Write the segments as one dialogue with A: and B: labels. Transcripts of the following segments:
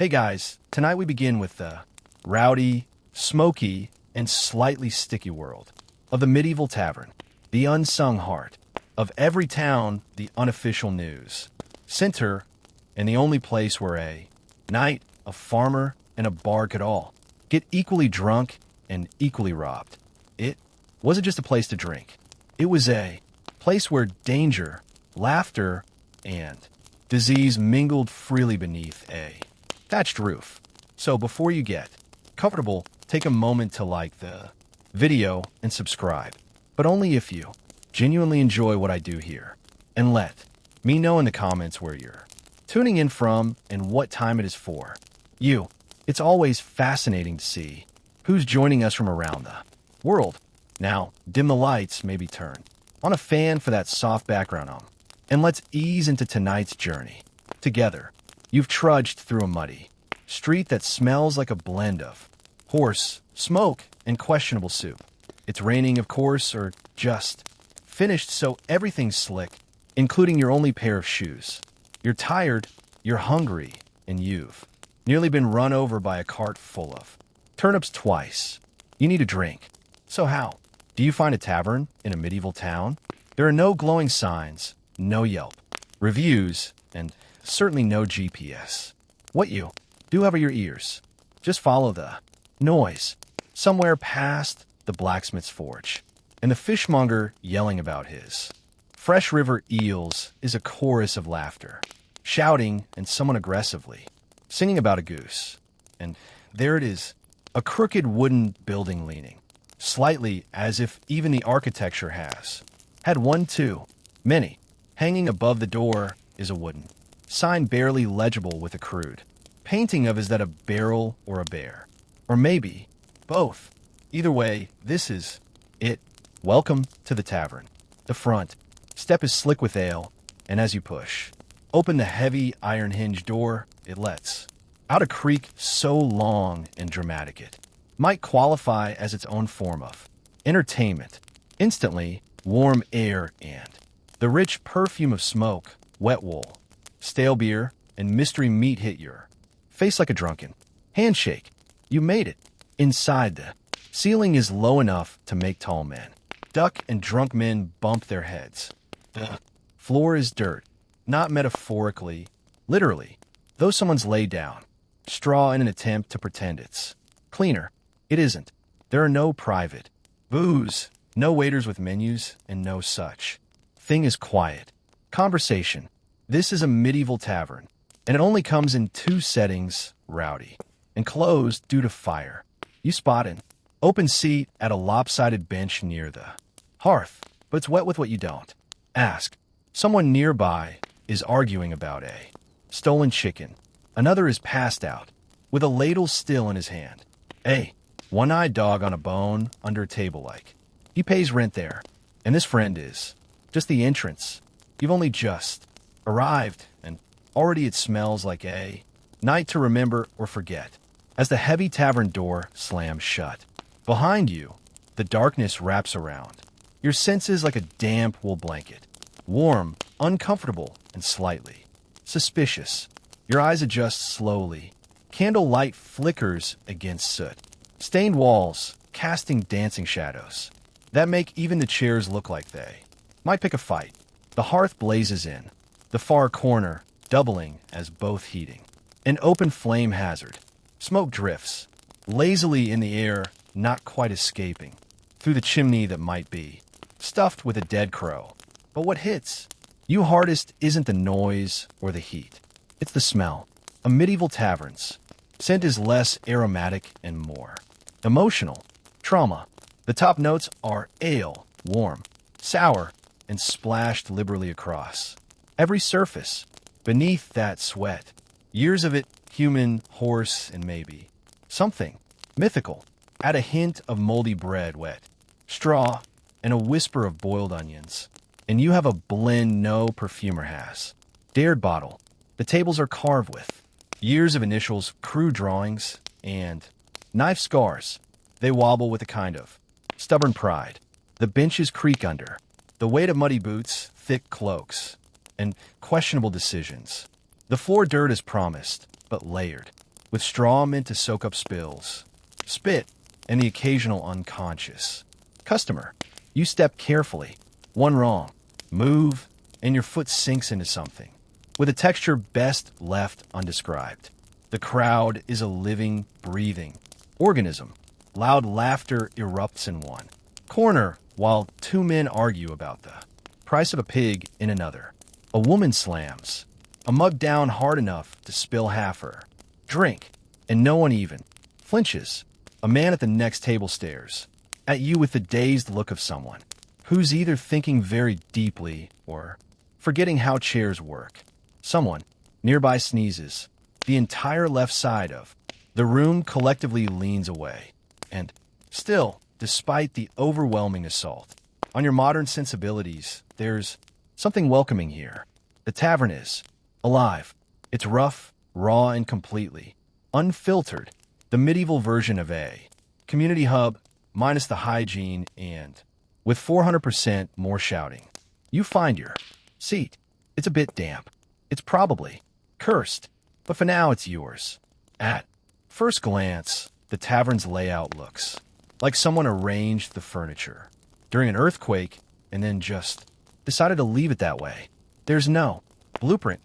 A: Hey guys, tonight we begin with the rowdy, smoky, and slightly sticky world of the medieval tavern, the unsung heart of every town, the unofficial news center, and the only place where a knight, a farmer, and a bard could all get equally drunk and equally robbed. It wasn't just a place to drink. It was a place where danger, laughter, and disease mingled freely beneath a thatched roof. So before you get comfortable, take a moment to like the video and subscribe, but only if you genuinely enjoy what I do here. And let me know in the comments where you're tuning in from and what time it is for you. It's always fascinating to see who's joining us from around the world. Now, dim the lights, maybe turn on a fan for that soft background and let's ease into tonight's journey. Together, you've trudged through a muddy street that smells like a blend of horse, smoke, and questionable soup. It's raining, of course, or just finished, so everything's slick, including your only pair of shoes. You're tired, you're hungry, and you've nearly been run over by a cart full of turnips twice. You need a drink. So how do you find a tavern in a medieval town? There are no glowing signs, no Yelp reviews, and certainly no GPS. What you do have are your ears. Just follow the noise somewhere past the blacksmith's forge, and the fishmonger yelling about his fresh river eels is a chorus of laughter, shouting, and someone aggressively singing about a goose. And there it is, a crooked wooden building leaning slightly as if even the architecture has had one too many. Hanging above the door is a wooden sign barely legible with a crude painting of is that a barrel or a bear? Or maybe both. Either way, this is it. Welcome to the tavern. The front step is slick with ale, and as you push open the heavy iron hinge door, it lets out a creak so long and dramatic it might qualify as its own form of entertainment. Instantly, warm air and the rich perfume of smoke, wet wool, stale beer, and mystery meat hit your face like a drunken handshake. You made it. Inside, the ceiling is low enough to make tall men duck and drunk men bump their heads. The floor is dirt, not metaphorically, literally, though someone's laid down straw in an attempt to pretend it's cleaner. It isn't. There are no private booze, no waiters with menus, and no such thing as quiet conversation. This is a medieval tavern, and it only comes in two settings: rowdy and closed due to fire. You spot an open seat at a lopsided bench near the hearth, but it's wet with what you don't ask. Someone nearby is arguing about a stolen chicken. Another is passed out, with a ladle still in his hand. A one-eyed dog on a bone under a table like he pays rent there. And this friend is just the entrance. You've only just arrived, and already it smells like a night to remember or forget. As the heavy tavern door slams shut behind you, the darkness wraps around your senses like a damp wool blanket. Warm, uncomfortable, and slightly suspicious. Your eyes adjust slowly. Candle light flickers against soot stained walls, casting dancing shadows that make even the chairs look like they might pick a fight. The hearth blazes in the far corner, doubling as both heating. An open flame hazard. Smoke drifts lazily in the air, not quite escaping through the chimney that might be stuffed with a dead crow. But what hits you hardest isn't the noise or the heat. It's the smell. A medieval tavern's scent is less aromatic and more emotional. Trauma. The top notes are ale, warm, sour, and splashed liberally across every surface. Beneath that sweat, years of it, human, horse, and maybe something mythical. Add a hint of moldy bread, wet straw, and a whisper of boiled onions, and you have a blend no perfumer has dared bottle. The tables are carved with years of initials, crude drawings, and knife scars. They wobble with a kind of stubborn pride. The benches creak under the weight of muddy boots, thick cloaks, and questionable decisions. The floor dirt is promised, but layered with straw meant to soak up spills, spit, and the occasional unconscious customer. You step carefully. One wrong move, and your foot sinks into something, with a texture best left undescribed. The crowd is a living, breathing organism. Loud laughter erupts in one corner while two men argue about the price of a pig in another. A woman slams a mug down hard enough to spill half her drink, and no one even flinches. A man at the next table stares at you with the dazed look of someone who's either thinking very deeply or forgetting how chairs work. Someone nearby sneezes. The entire left side of the room collectively leans away. And still, despite the overwhelming assault on your modern sensibilities, there's something welcoming here. The tavern is alive. It's rough, raw, and completely unfiltered. The medieval version of a community hub, minus the hygiene and with 400% more shouting. You find your seat. It's a bit damp. It's probably cursed, but for now it's yours. At first glance, the tavern's layout looks like someone arranged the furniture during an earthquake and then just decided to leave it that way. There's no blueprint,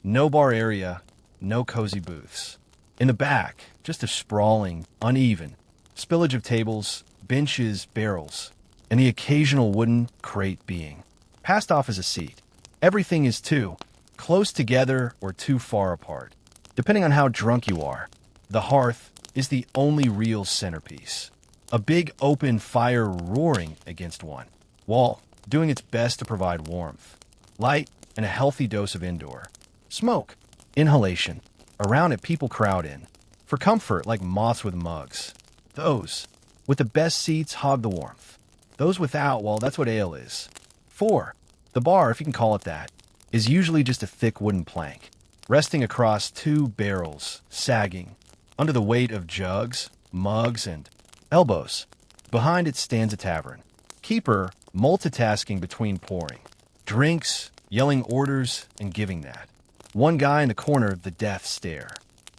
A: no bar area, no cozy booths. In the back, just a sprawling, uneven spillage of tables, benches, barrels, and the occasional wooden crate being passed off as a seat. Everything is too close together or too far apart, depending on how drunk you are. The hearth is the only real centerpiece. A big open fire roaring against one wall, doing its best to provide warmth, light, and a healthy dose of indoor smoke. Inhalation. Around it, people crowd in for comfort like moths with mugs. Those with the best seats hog the warmth. Those without, well, that's what ale is. 4. The bar, if you can call it that, is usually just a thick wooden plank, resting across two barrels, sagging under the weight of jugs, mugs, and elbows. Behind it stands a tavern keeper, multitasking between pouring drinks, yelling orders, and giving that one guy in the corner the death stare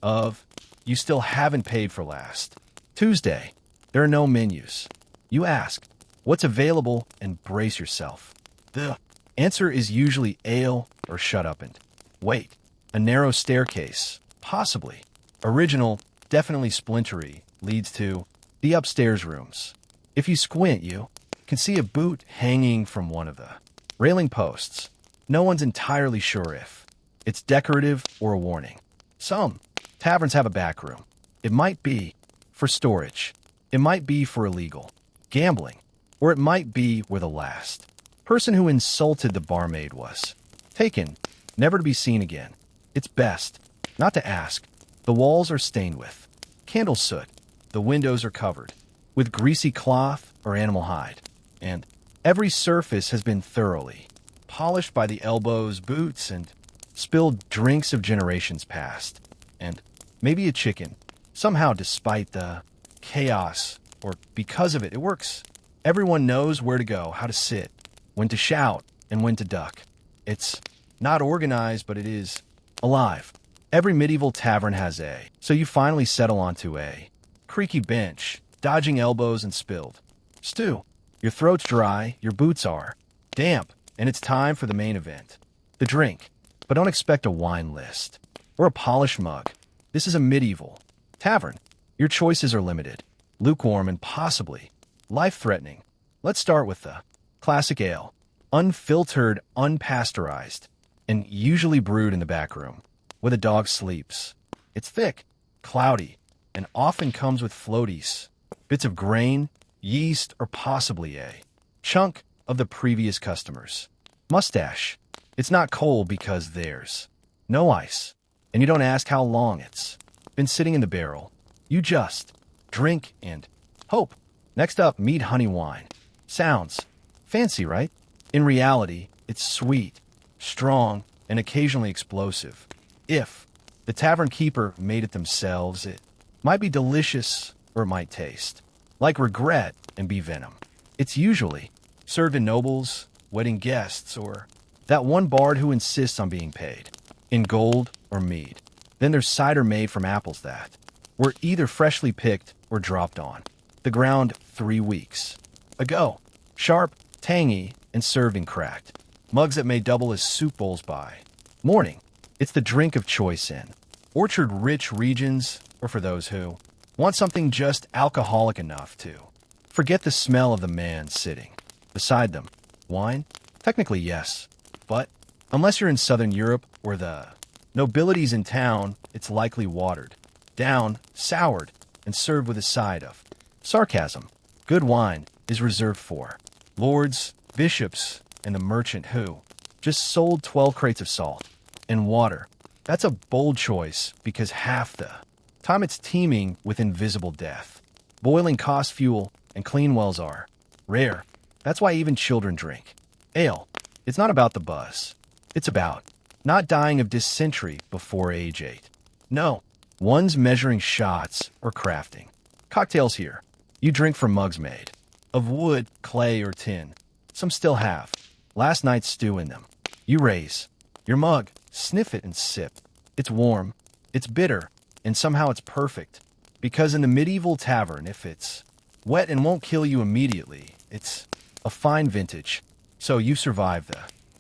A: of, you still haven't paid for last Tuesday. There are no menus. You ask what's available and brace yourself. The answer is usually ale or shut up and wait. A narrow staircase, possibly original, definitely splintery, leads to the upstairs rooms. If you squint, you can see a boot hanging from one of the railing posts. No one's entirely sure if it's decorative or a warning. Some taverns have a back room. It might be for storage. It might be for illegal gambling. Or it might be where the last person who insulted the barmaid was taken, never to be seen again. It's best not to ask. The walls are stained with candle soot. The windows are covered with greasy cloth or animal hide. And every surface has been thoroughly polished by the elbows, boots, and spilled drinks of generations past. And maybe a chicken. Somehow, despite the chaos, or because of it, it works. Everyone knows where to go, how to sit, when to shout, and when to duck. It's not organized, but it is alive. Every medieval tavern has a, so you finally settle onto a creaky bench, dodging elbows and spilled stew. Your throat's dry, your boots are damp, and it's time for the main event. The drink. But don't expect a wine list or a polished mug. This is a medieval tavern. Your choices are limited, lukewarm, and possibly life-threatening. Let's start with the classic ale. Unfiltered, unpasteurized, and usually brewed in the back room, where the dog sleeps. It's thick, cloudy, and often comes with floaties, bits of grain, yeast, or possibly a chunk of the previous customer's mustache. It's not cold because there's no ice, and you don't ask how long it's been sitting in the barrel. You just drink and hope. Next up, mead honey wine. Sounds fancy, right? In reality, it's sweet, strong, and occasionally explosive. If the tavern keeper made it themselves, it might be delicious or it might taste like regret and be venom. It's usually served in nobles, wedding guests, or that one bard who insists on being paid in gold or mead. Then there's cider made from apples that were either freshly picked or dropped on the ground 3 weeks ago. Sharp, tangy, and served in cracked mugs that may double as soup bowls by morning. It's the drink of choice in orchard-rich regions, or for those who want something just alcoholic enough to forget the smell of the man sitting beside them. Wine? Technically, yes. But unless you're in Southern Europe or the nobility's in town, it's likely watered down, soured, and served with a side of sarcasm. Good wine is reserved for lords, bishops, and the merchant who just sold 12 crates of salt and water. That's a bold choice because half the time it's teeming with invisible death. Boiling cost fuel and clean wells are rare. That's why even children drink ale. It's not about the buzz. It's about not dying of dysentery before age 8. No, one's measuring shots or crafting cocktails here. You drink from mugs made of wood, clay, or tin. Some still have last night's stew in them. You raise your mug, sniff it, and sip. It's warm, it's bitter, and somehow it's perfect. Because in the medieval tavern, if it's wet and won't kill you immediately, it's a fine vintage. So you survive the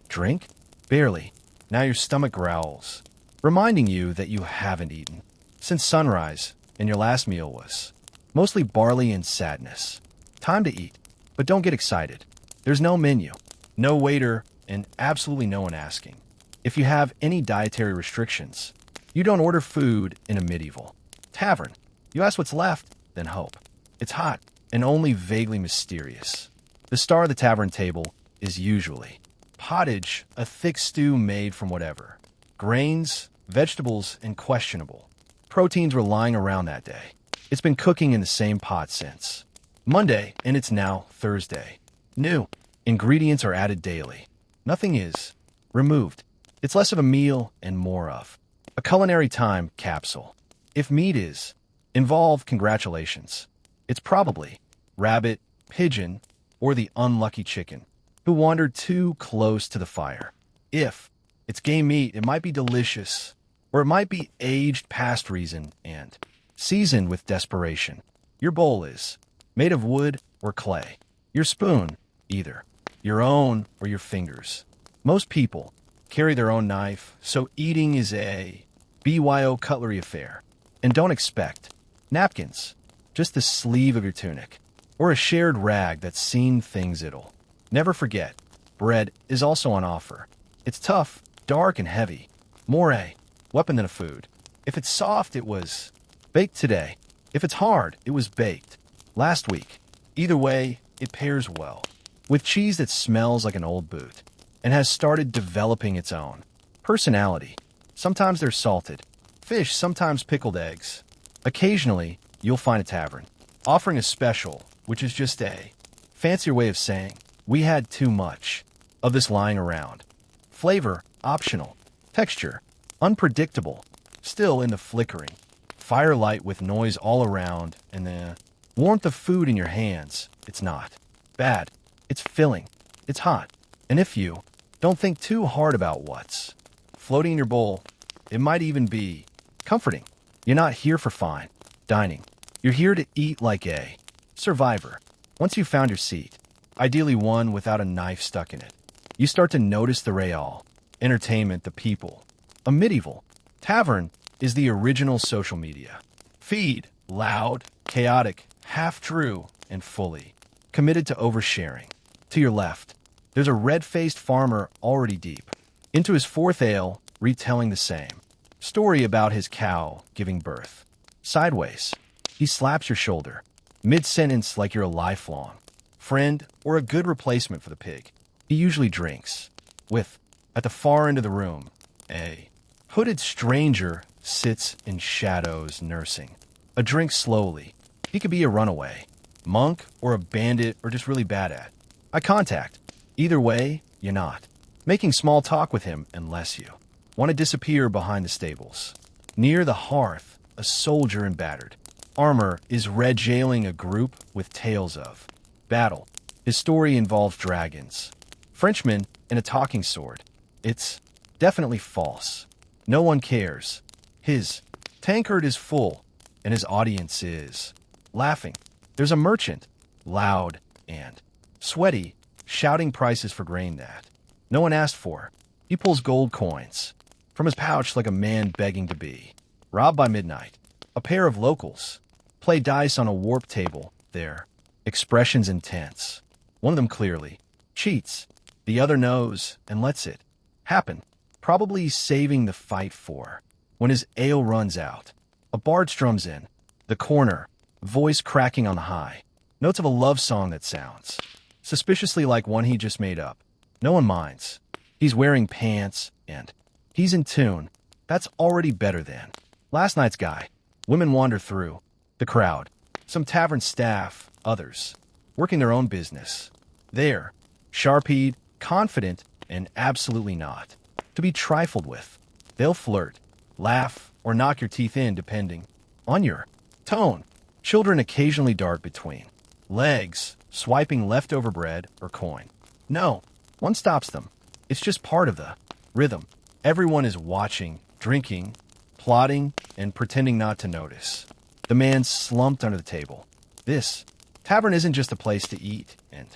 A: drink? Barely. Now your stomach growls, reminding you that you haven't eaten since sunrise, and your last meal was mostly barley and sadness. Time to eat, but don't get excited. There's no menu, no waiter, and absolutely no one asking if you have any dietary restrictions. You don't order food in a medieval tavern. You ask what's left, then hope. It's hot and only vaguely mysterious. The star of the tavern table is usually pottage, a thick stew made from whatever grains, vegetables, and questionable proteins were lying around that day. It's been cooking in the same pot since Monday, and it's now Thursday. New ingredients are added daily. Nothing is removed. It's less of a meal and more of a culinary time capsule. If meat is involved, congratulations. It's probably rabbit, pigeon, or the unlucky chicken who wandered too close to the fire. If it's game meat, it might be delicious, or it might be aged past reason and seasoned with desperation. Your bowl is made of wood or clay. Your spoon, either your own or your fingers. Most people carry their own knife, so eating is a BYO cutlery affair. And don't expect napkins, just the sleeve of your tunic, or a shared rag that's seen things it'll never forget. Bread is also on offer. It's tough, dark, and heavy. More a weapon than a food. If it's soft, it was baked today. If it's hard, it was baked last week. Either way, it pairs well with cheese that smells like an old boot and has started developing its own personality. Sometimes they're salted fish, sometimes pickled eggs. Occasionally, you'll find a tavern offering a special, which is just a fancier way of saying, we had too much of this lying around. Flavor, optional. Texture, unpredictable. Still in the flickering firelight with noise all around and the warmth of food in your hands. It's not bad. It's filling. It's hot. And if you don't think too hard about what's floating in your bowl, it might even be comforting. You're not here for fine dining. You're here to eat like a survivor. Once you've found your seat, ideally one without a knife stuck in it, you start to notice the real entertainment, the people. A medieval tavern is the original social media feed, loud, chaotic, half-true, and fully committed to oversharing. To your left, there's a red-faced farmer already deep into his fourth ale, retelling the same story about his cow giving birth. Sideways, he slaps your shoulder, mid-sentence, like you're a lifelong friend or a good replacement for the pig he usually drinks with. At the far end of the room, a hooded stranger sits in shadows nursing a drink slowly. He could be a runaway, monk, or a bandit, or just really bad at eye contact. Either way, you're not making small talk with him unless you want to disappear behind the stables. Near the hearth, a soldier in battered armor is regaling a group with tales of battle. His story involves dragons, Frenchmen, and a talking sword. It's definitely false. No one cares. His tankard is full, and his audience is laughing. There's a merchant, loud and sweaty, shouting prices for grain that no one asked for. He pulls gold coins from his pouch like a man begging to be robbed by midnight. A pair of locals play dice on a warped table, their expressions intense. One of them clearly cheats, the other knows and lets it happen, probably saving the fight for when his ale runs out. A bard strums in the corner, voice cracking on the high notes of a love song that sounds suspiciously like one he just made up. No one minds. He's wearing pants, and he's in tune. That's already better than last night's guy. Women wander through the crowd. Some tavern staff, others working their own business. They're sharp-eyed, confident, and absolutely not to be trifled with. They'll flirt, laugh, or knock your teeth in depending on your tone. Children occasionally dart between legs, swiping leftover bread or coin. No, one stops them. It's just part of the rhythm. Everyone is watching, drinking, plotting, and pretending not to notice. The man slumped under the table. This tavern isn't just a place to eat and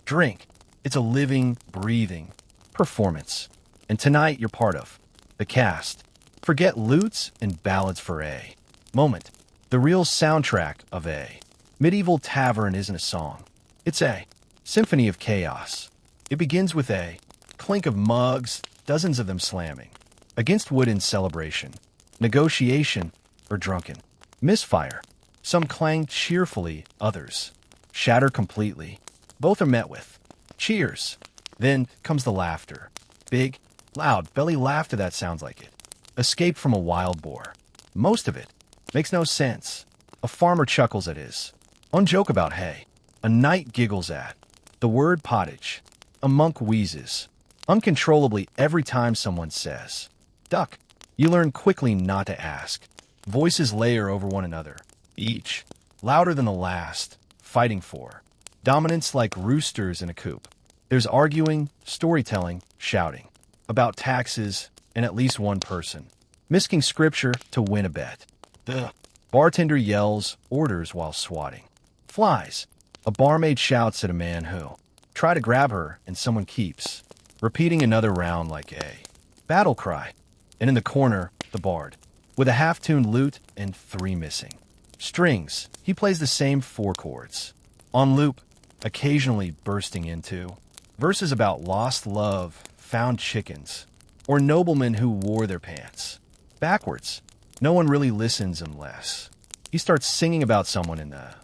A: drink. It's a living, breathing performance. And tonight you're part of the cast. Forget lutes and ballads for a moment. The real soundtrack of a medieval tavern isn't a song. It's a symphony of chaos. It begins with a clink of mugs, dozens of them slamming against wood in celebration, negotiation, or drunken misfire. Some clang cheerfully, others shatter completely. Both are met with cheers. Then comes the laughter. Big, loud, belly laughter that sounds like it escaped from a wild boar. Most of it makes no sense. A farmer chuckles at his own joke about hay. A knight giggles at the word pottage. A monk wheezes uncontrollably every time someone says duck. You learn quickly not to ask. Voices layer over one another, each louder than the last, fighting for dominance like roosters in a coop. There's arguing, storytelling, shouting about taxes, and at least one person misking scripture to win a bet. The bartender yells orders while swatting flies. A barmaid shouts at a man who try to grab her, and someone keeps repeating another round like a battle cry. And in the corner, the bard, with a half-tuned lute and 3 missing strings. He plays the same 4 chords on loop, occasionally bursting into verses about lost love, found chickens, or noblemen who wore their pants backwards. No one really listens unless he starts singing about someone in the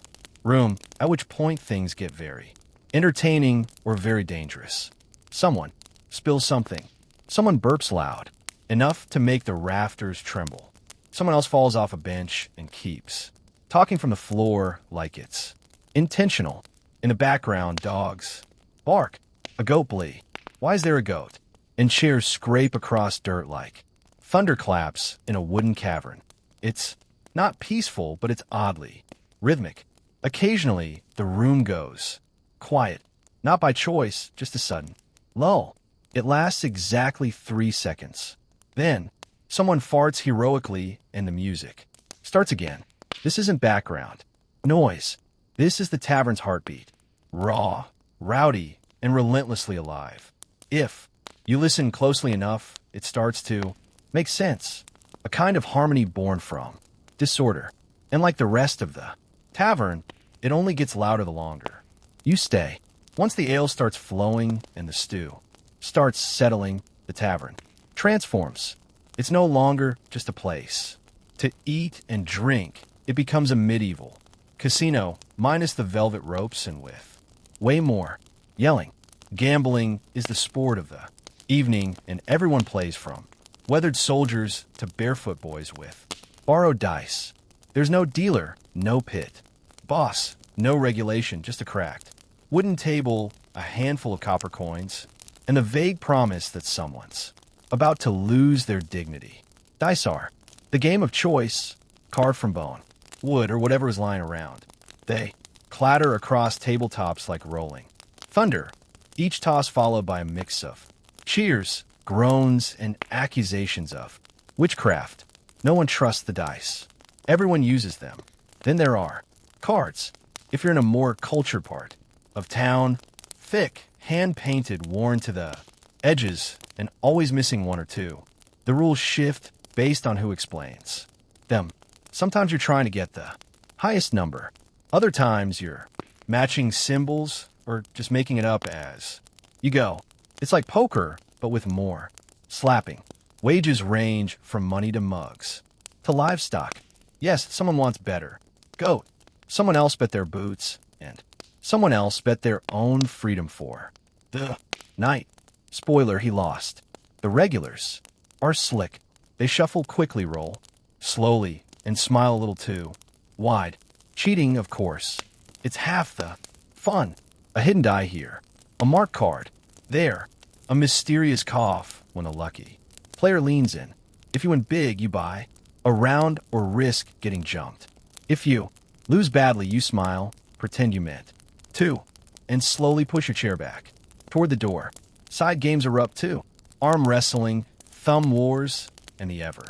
A: room, at which point things get very entertaining or very dangerous. Someone spills something. Someone burps loud, enough to make the rafters tremble. Someone else falls off a bench and keeps talking from the floor like it's intentional. In the background, dogs bark. A goat bleat. Why is there a goat? And chairs scrape across dirt like thunderclaps in a wooden cavern. It's not peaceful, but it's oddly rhythmic. Occasionally, the room goes quiet, not by choice, just a sudden lull. It lasts exactly 3 seconds. Then, someone farts heroically and the music starts again. This isn't background noise. This is the tavern's heartbeat. Raw, rowdy, and relentlessly alive. If you listen closely enough, it starts to make sense. A kind of harmony born from disorder. And like the rest of the tavern, it only gets louder the longer you stay. Once the ale starts flowing and the stew starts settling, the tavern transforms. It's no longer just a place to eat and drink. It becomes a medieval casino, minus the velvet ropes and with way more yelling. Gambling is the sport of the evening, and everyone plays from weathered soldiers to barefoot boys with borrowed dice. There's no dealer, no pit boss, no regulation, just a cracked wooden table, a handful of copper coins, and the vague promise that someone's about to lose their dignity. Dice are the game of choice, carved from bone, wood, or whatever is lying around. They clatter across tabletops like rolling thunder, each toss followed by a mix of cheers, groans, and accusations of witchcraft. No one trusts the dice. Everyone uses them. Then there are cards. If you're in a more cultured part of town, thick, hand-painted, worn to the edges, and always missing one or two. The rules shift based on who explains them. Sometimes you're trying to get the highest number. Other times you're matching symbols or just making it up as you go. It's like poker, but with more slapping. Wages range from money to mugs to livestock. Yes, someone wants better. Goat. Someone else bet their boots, and someone else bet their own freedom for the night. Spoiler, he lost. The regulars are slick. They shuffle quickly, roll slowly, and smile a little too wide. Cheating, of course. It's half the fun. A hidden die here. A mark card. There. A mysterious cough when a lucky player leans in. If you win big, you buy a round or risk getting jumped. If you lose badly, you smile, pretend you meant to, and slowly push your chair back toward the door. Side games are up too. Arm wrestling, thumb wars, and the ever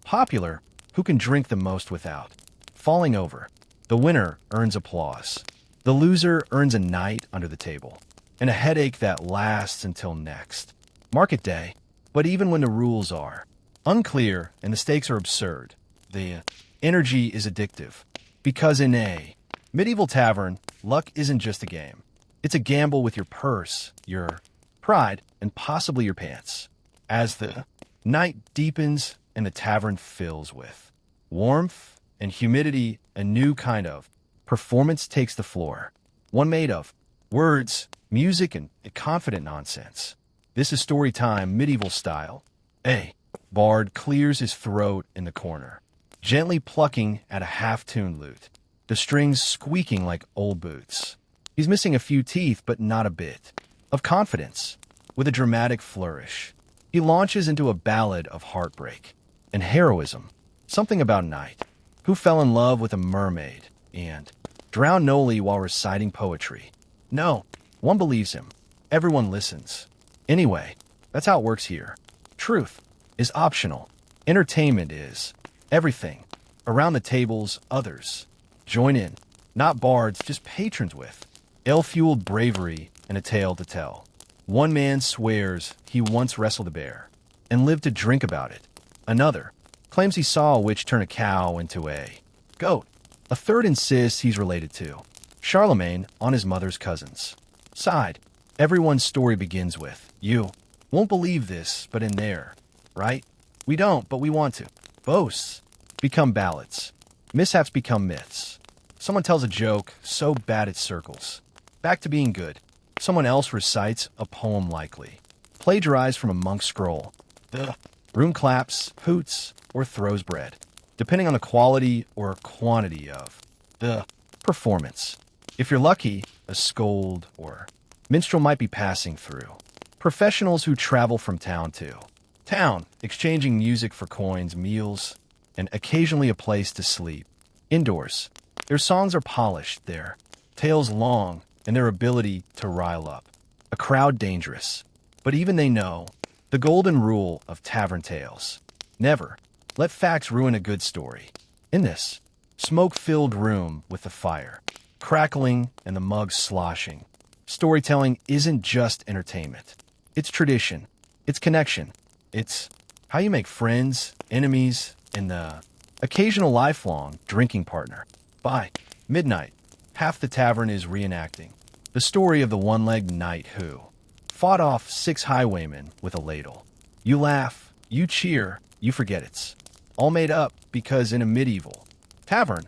A: popular who can drink the most without falling over. The winner earns applause. The loser earns a night under the table and a headache that lasts until next market day. But even when the rules are unclear and the stakes are absurd, the energy is addictive. Because in a medieval tavern, luck isn't just a game. It's a gamble with your purse, your pride, and possibly your pants. As the night deepens and the tavern fills with warmth and humidity, a new kind of performance takes the floor. One made of words, music, and confident nonsense. This is story time, medieval style. A bard clears his throat in the corner, gently plucking at a half-tuned lute, the strings squeaking like old boots. He's missing a few teeth, but not a bit of confidence. With a dramatic flourish, he launches into a ballad of heartbreak and heroism, something about a knight who fell in love with a mermaid and drowned Noli while reciting poetry. No, one believes him. Everyone listens. Anyway, that's how it works here. Truth is optional. Entertainment is everything. Around the tables, others join in. Not bards, just patrons with ale-fueled bravery and a tale to tell. One man swears he once wrestled a bear and lived to drink about it. Another claims he saw a witch turn a cow into a goat. A third insists he's related to Charlemagne on his mother's cousins' side. Everyone's story begins with, you won't believe this, but in there, right? We don't, but we want to. Boasts become ballads. Mishaps become myths. Someone tells a joke so bad it circles back to being good. Someone else recites a poem likely plagiarized from a monk's scroll. The room claps, hoots, or throws bread, depending on the quality or quantity of the performance. If you're lucky, a scold or minstrel might be passing through. Professionals who travel from town to town, exchanging music for coins, meals, and occasionally a place to sleep. Indoors, their songs are polished, their tales long, and their ability to rile up a crowd dangerous. But even they know the golden rule of tavern tales. Never let facts ruin a good story. In this smoke-filled room with the fire crackling and the mugs sloshing, storytelling isn't just entertainment. It's tradition. It's connection. It's how you make friends, enemies, and the occasional lifelong drinking partner. By midnight, half the tavern is reenacting the story of the one-legged knight who fought off 6 highwaymen with a ladle. You laugh, you cheer, you forget it's all made up because in a medieval tavern,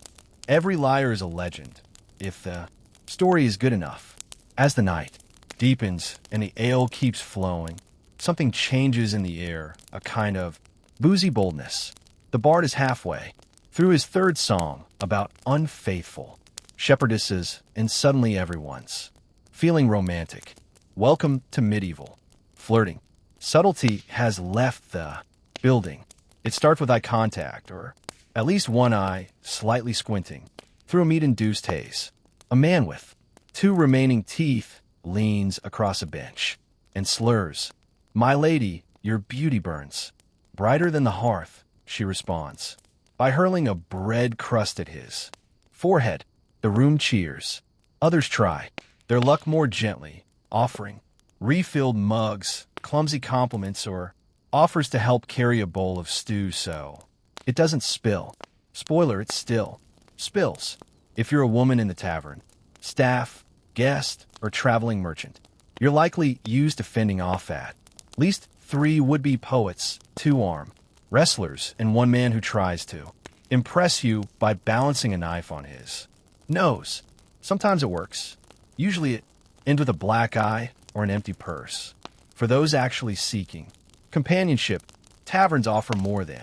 A: every liar is a legend, if the story is good enough. As the night deepens and the ale keeps flowing, something changes in the air, a kind of boozy boldness. The bard is halfway through his third song about unfaithful shepherdesses, and suddenly everyone's feeling romantic. Welcome to medieval flirting. Subtlety has left the building. It starts with eye contact, or at least one eye slightly squinting through a meat-induced haze. A man with 2 remaining teeth leans across a bench and slurs, "My lady, your beauty burns brighter than the hearth she responds. By hurling a bread crust at his forehead, the room cheers. Others try their luck more gently, offering refilled mugs, clumsy compliments, or offers to help carry a bowl of stew so it doesn't spill. Spoiler, it still spills. If you're a woman in the tavern, staff, guest, or traveling merchant, you're likely used to fending off at least 3 would-be poets, 2 arm wrestlers, and 1 man who tries to impress you by balancing a knife on his nose. Sometimes it works. Usually it ends with a black eye or an empty purse. For those actually seeking companionship, taverns offer more than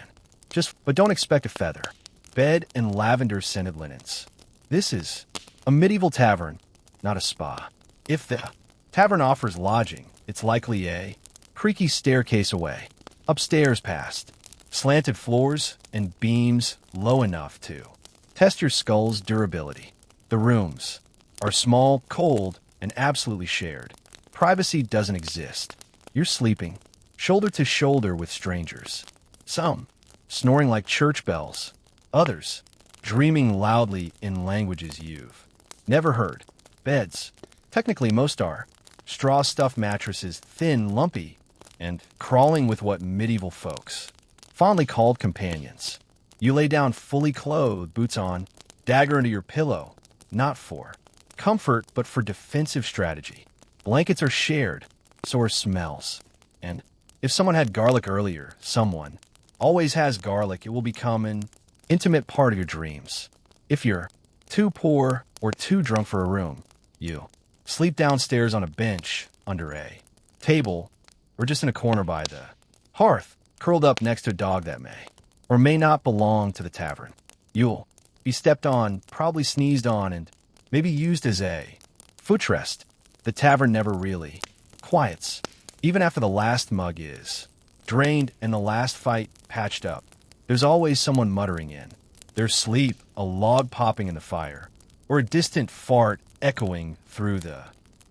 A: but don't expect a feather, bed, and lavender-scented linens. This is a medieval tavern, not a spa. If the tavern offers lodging, it's likely a creaky staircase away, upstairs past slanted floors and beams low enough to test your skull's durability. The rooms are small, cold, and absolutely shared. Privacy doesn't exist. You're sleeping shoulder to shoulder with strangers. Some snoring like church bells. Others dreaming loudly in languages you've never heard. Beds, technically most are, straw-stuffed mattresses, thin, lumpy, and crawling with what medieval folks fondly called companions. You lay down fully clothed, boots on, dagger into your pillow, not for comfort, but for defensive strategy. Blankets are shared, so are smells. And if someone had garlic earlier, someone always has garlic. It will become an intimate part of your dreams. If you're too poor or too drunk for a room, you sleep downstairs on a bench, under a table, or just in a corner by the hearth, curled up next to a dog that may or may not belong to the tavern. You'll be stepped on, probably sneezed on, and maybe used as a footrest. The tavern never really quiets, even after the last mug is drained and the last fight patched up. There's always someone muttering in their sleep, a log popping in the fire, or a distant fart echoing through the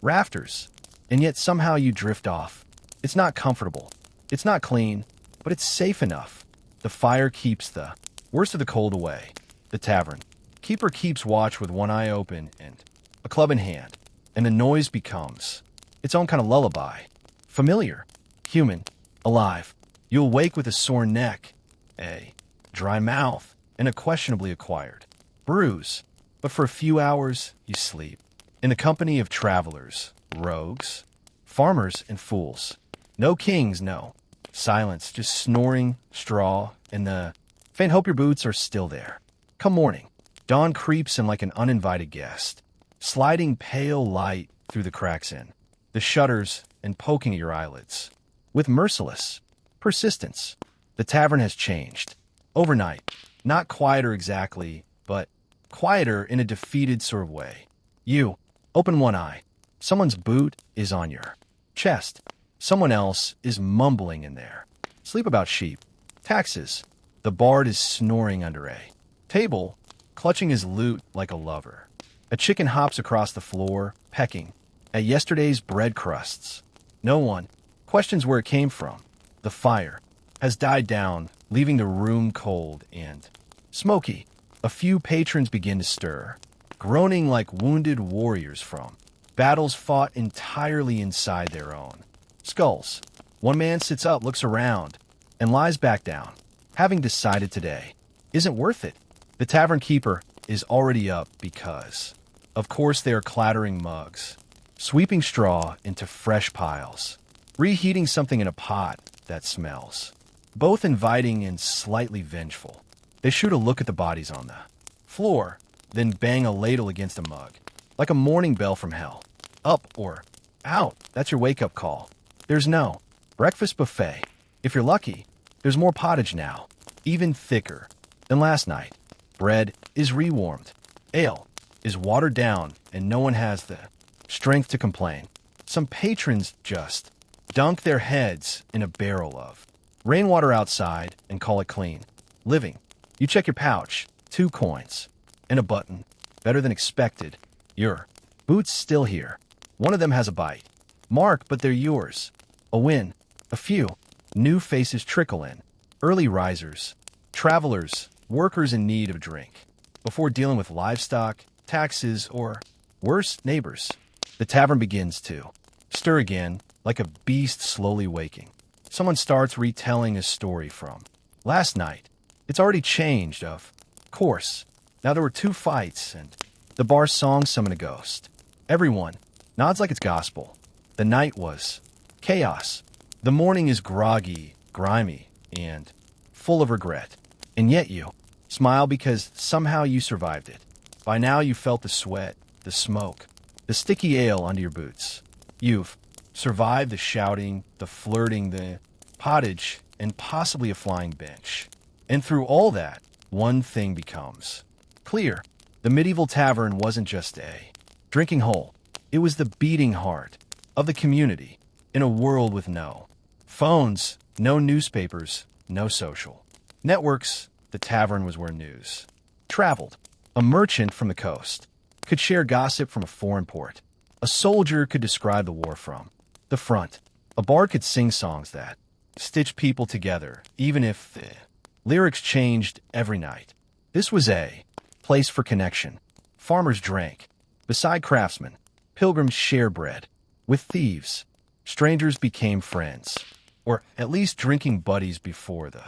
A: rafters. And yet somehow you drift off. It's not comfortable. It's not clean, but it's safe enough. The fire keeps the worst of the cold away. The tavern keeper keeps watch with one eye open and a club in hand, and the noise becomes its own kind of lullaby. Familiar, human, alive. You'll wake with a sore neck, a dry mouth, and a questionably acquired bruise. But for a few hours, you sleep. In the company of travelers, rogues, farmers, and fools. No kings, no. Silence, just snoring, straw, and the faint hope your boots are still there. Come morning, dawn creeps in like an uninvited guest, sliding pale light through the cracks in the shutters and poking at your eyelids. With merciless persistence, the tavern has changed. Overnight, not quieter exactly, but quieter in a defeated sort of way. You open one eye. Someone's boot is on your chest. Someone else is mumbling in there. Sleep about sheep. Taxes. The bard is snoring under a table, clutching his lute like a lover. A chicken hops across the floor, pecking at yesterday's bread crusts. No one questions where it came from. The fire has died down, leaving the room cold and smoky. A few patrons begin to stir, groaning like wounded warriors from battles fought entirely inside their own skulls. One man sits up, looks around, and lies back down, having decided today isn't worth it. The tavern keeper is already up because, of course, they are clattering mugs, sweeping straw into fresh piles, reheating something in a pot that smells, both inviting and slightly vengeful. They shoot a look at the bodies on the floor, then bang a ladle against a mug, like a morning bell from hell. Up or out, that's your wake-up call. There's no breakfast buffet. If you're lucky, there's more pottage now, even thicker than last night. Bread is rewarmed. Ale is watered down, and no one has the strength to complain. Some patrons just dunk their heads in a barrel of rainwater outside and call it clean living. You check your pouch, 2 coins, and a button. Better than expected. Your boots still here. One of them has a bite. Mark, but they're yours. A win. A few new faces trickle in. Early risers. travelers, workers in need of drink, before dealing with livestock, taxes, or, worse, neighbors. The tavern begins to stir again, like a beast slowly waking. Someone starts retelling a story from last night. It's already changed, of course. Now there were two fights, and the bar's song summoned a ghost. Everyone nods like it's gospel. The night was chaos. The morning is groggy, grimy, and full of regret. And yet you smile because somehow you survived it. By now you felt the sweat, the smoke, the sticky ale under your boots. You've survived the shouting, the flirting, the pottage, and possibly a flying bench. And through all that, one thing becomes clear. The medieval tavern wasn't just a drinking hole. It was the beating heart of the community in a world with no phones, no newspapers, no social networks. The tavern was where news traveled. A merchant from the coast could share gossip from a foreign port. A soldier could describe the war from the front. A bard could sing songs that stitched people together, even if the lyrics changed every night. This was a place for connection. Farmers drank beside craftsmen. Pilgrims shared bread with thieves. Strangers became friends, or at least drinking buddies before the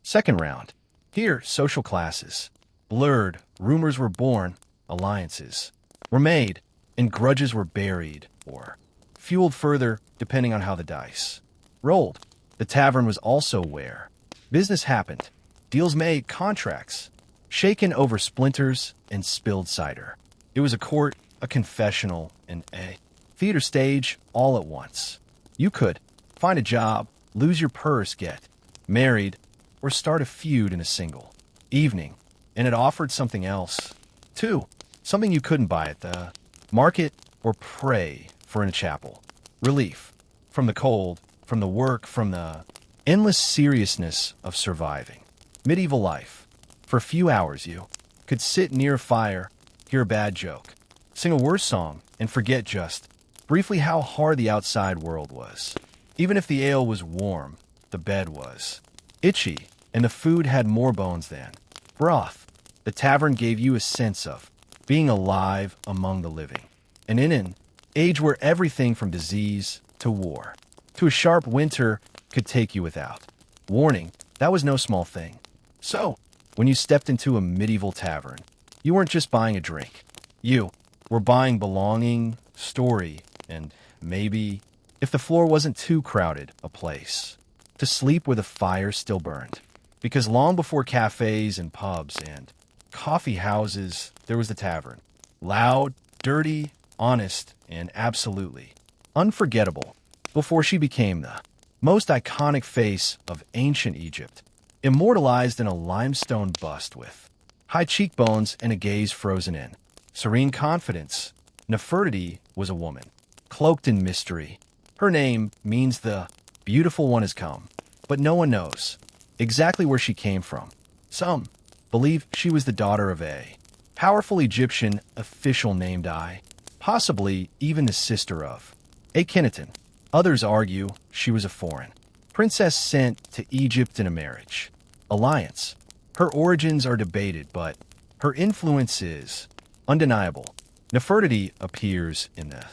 A: second round. Here, social classes blurred, rumors were born, alliances were made, and grudges were buried or fueled further depending on how the dice rolled. The tavern was also where business happened. Deals made, contracts shaken over splinters and spilled cider. It was a court, a confessional, and a theater stage all at once. You could find a job, lose your purse, get married, or start a feud in a single evening. And it offered something else, too. Something you couldn't buy at the market or pray for in a chapel. Relief from the cold, from the work, from the endless seriousness of surviving medieval life. For a few hours you could sit near a fire, hear a bad joke, sing a worse song, and forget just briefly how hard the outside world was. Even if the ale was warm, the bed was itchy, and the food had more bones than broth. The tavern gave you a sense of being alive among the living. And in an age where everything from disease to war to a sharp winter could take you without warning, that was no small thing. So, when you stepped into a medieval tavern, you weren't just buying a drink. You were buying belonging, story, and maybe, if the floor wasn't too crowded, a place to sleep where the fire still burned. Because long before cafes and pubs and coffee houses, there was the tavern. Loud, dirty, honest, and absolutely unforgettable. Before she became the most iconic face of ancient Egypt, immortalized in a limestone bust with high cheekbones and a gaze frozen in serene confidence, Nefertiti was a woman, cloaked in mystery. Her name means the beautiful one has come, but no one knows exactly where she came from. Some believe she was the daughter of a powerful Egyptian official named I, possibly even the sister of Akhenaten. Others argue she was a foreign princess sent to Egypt in a marriage alliance. Her origins are debated, but her influence is undeniable. Nefertiti appears in the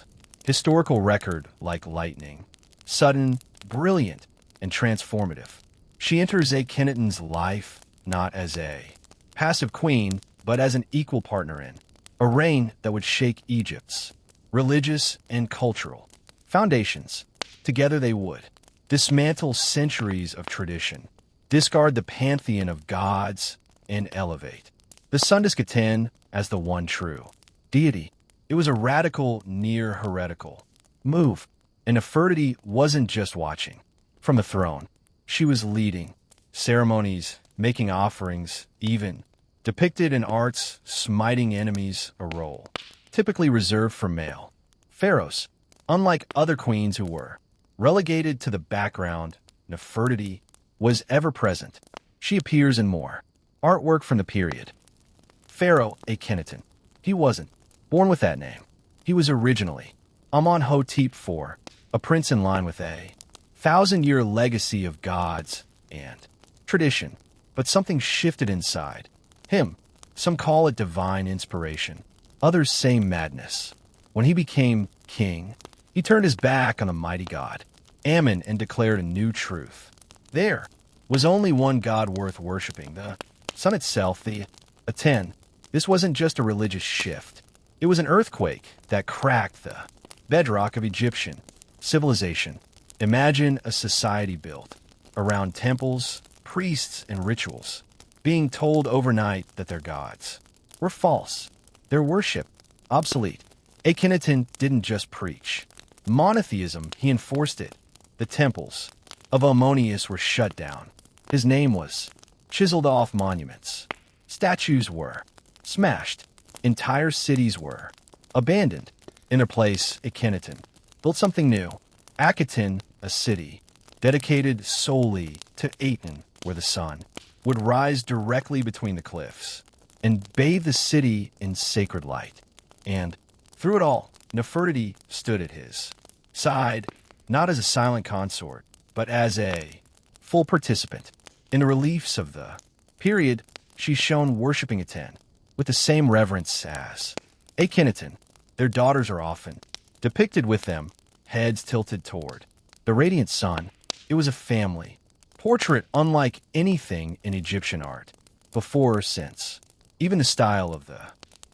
A: historical record like lightning, sudden, brilliant, and transformative. She enters Akhenaten's life not as a passive queen, but as an equal partner in a reign that would shake Egypt's religious and cultural foundations. Together they would dismantle centuries of tradition, discard the pantheon of gods, and elevate the Sundiskatan as the one true deity. It was a radical, near heretical move, and Nefertiti wasn't just watching from the throne. She was leading ceremonies, making offerings, even depicted in arts, smiting enemies, a role typically reserved for male pharaohs. Unlike other queens who were relegated to the background, Nefertiti was ever present. She appears in more artwork from the period. Pharaoh Akhenaten. He wasn't born with that name. He was originally Amenhotep IV, a prince in line with a 1,000-year legacy of gods and tradition. But something shifted inside him. Some call it divine inspiration. Others say madness. When he became king, he turned his back on the mighty god, Ammon, and declared a new truth. There was only one God worth worshipping, the sun itself, the Aten. This wasn't just a religious shift. It was an earthquake that cracked the bedrock of Egyptian civilization. Imagine a society built around temples, priests, and rituals, being told overnight that their gods were false, their worship obsolete. Akhenaten didn't just preach monotheism, he enforced it. The temples of Ammonius were shut down. His name was chiseled off monuments. Statues were smashed. Entire cities were abandoned. In their place, Akhenaten built something new. Akhenaten, a city dedicated solely to Aten, where the sun would rise directly between the cliffs and bathe the city in sacred light. And through it all, Nefertiti stood at his side, not as a silent consort, but as a full participant. In the reliefs of the period, she's shown worshipping Aten with the same reverence as Akhenaten. Their daughters are often depicted with them, heads tilted toward the radiant sun. It was a family portrait unlike anything in Egyptian art, before or since. Even the style of the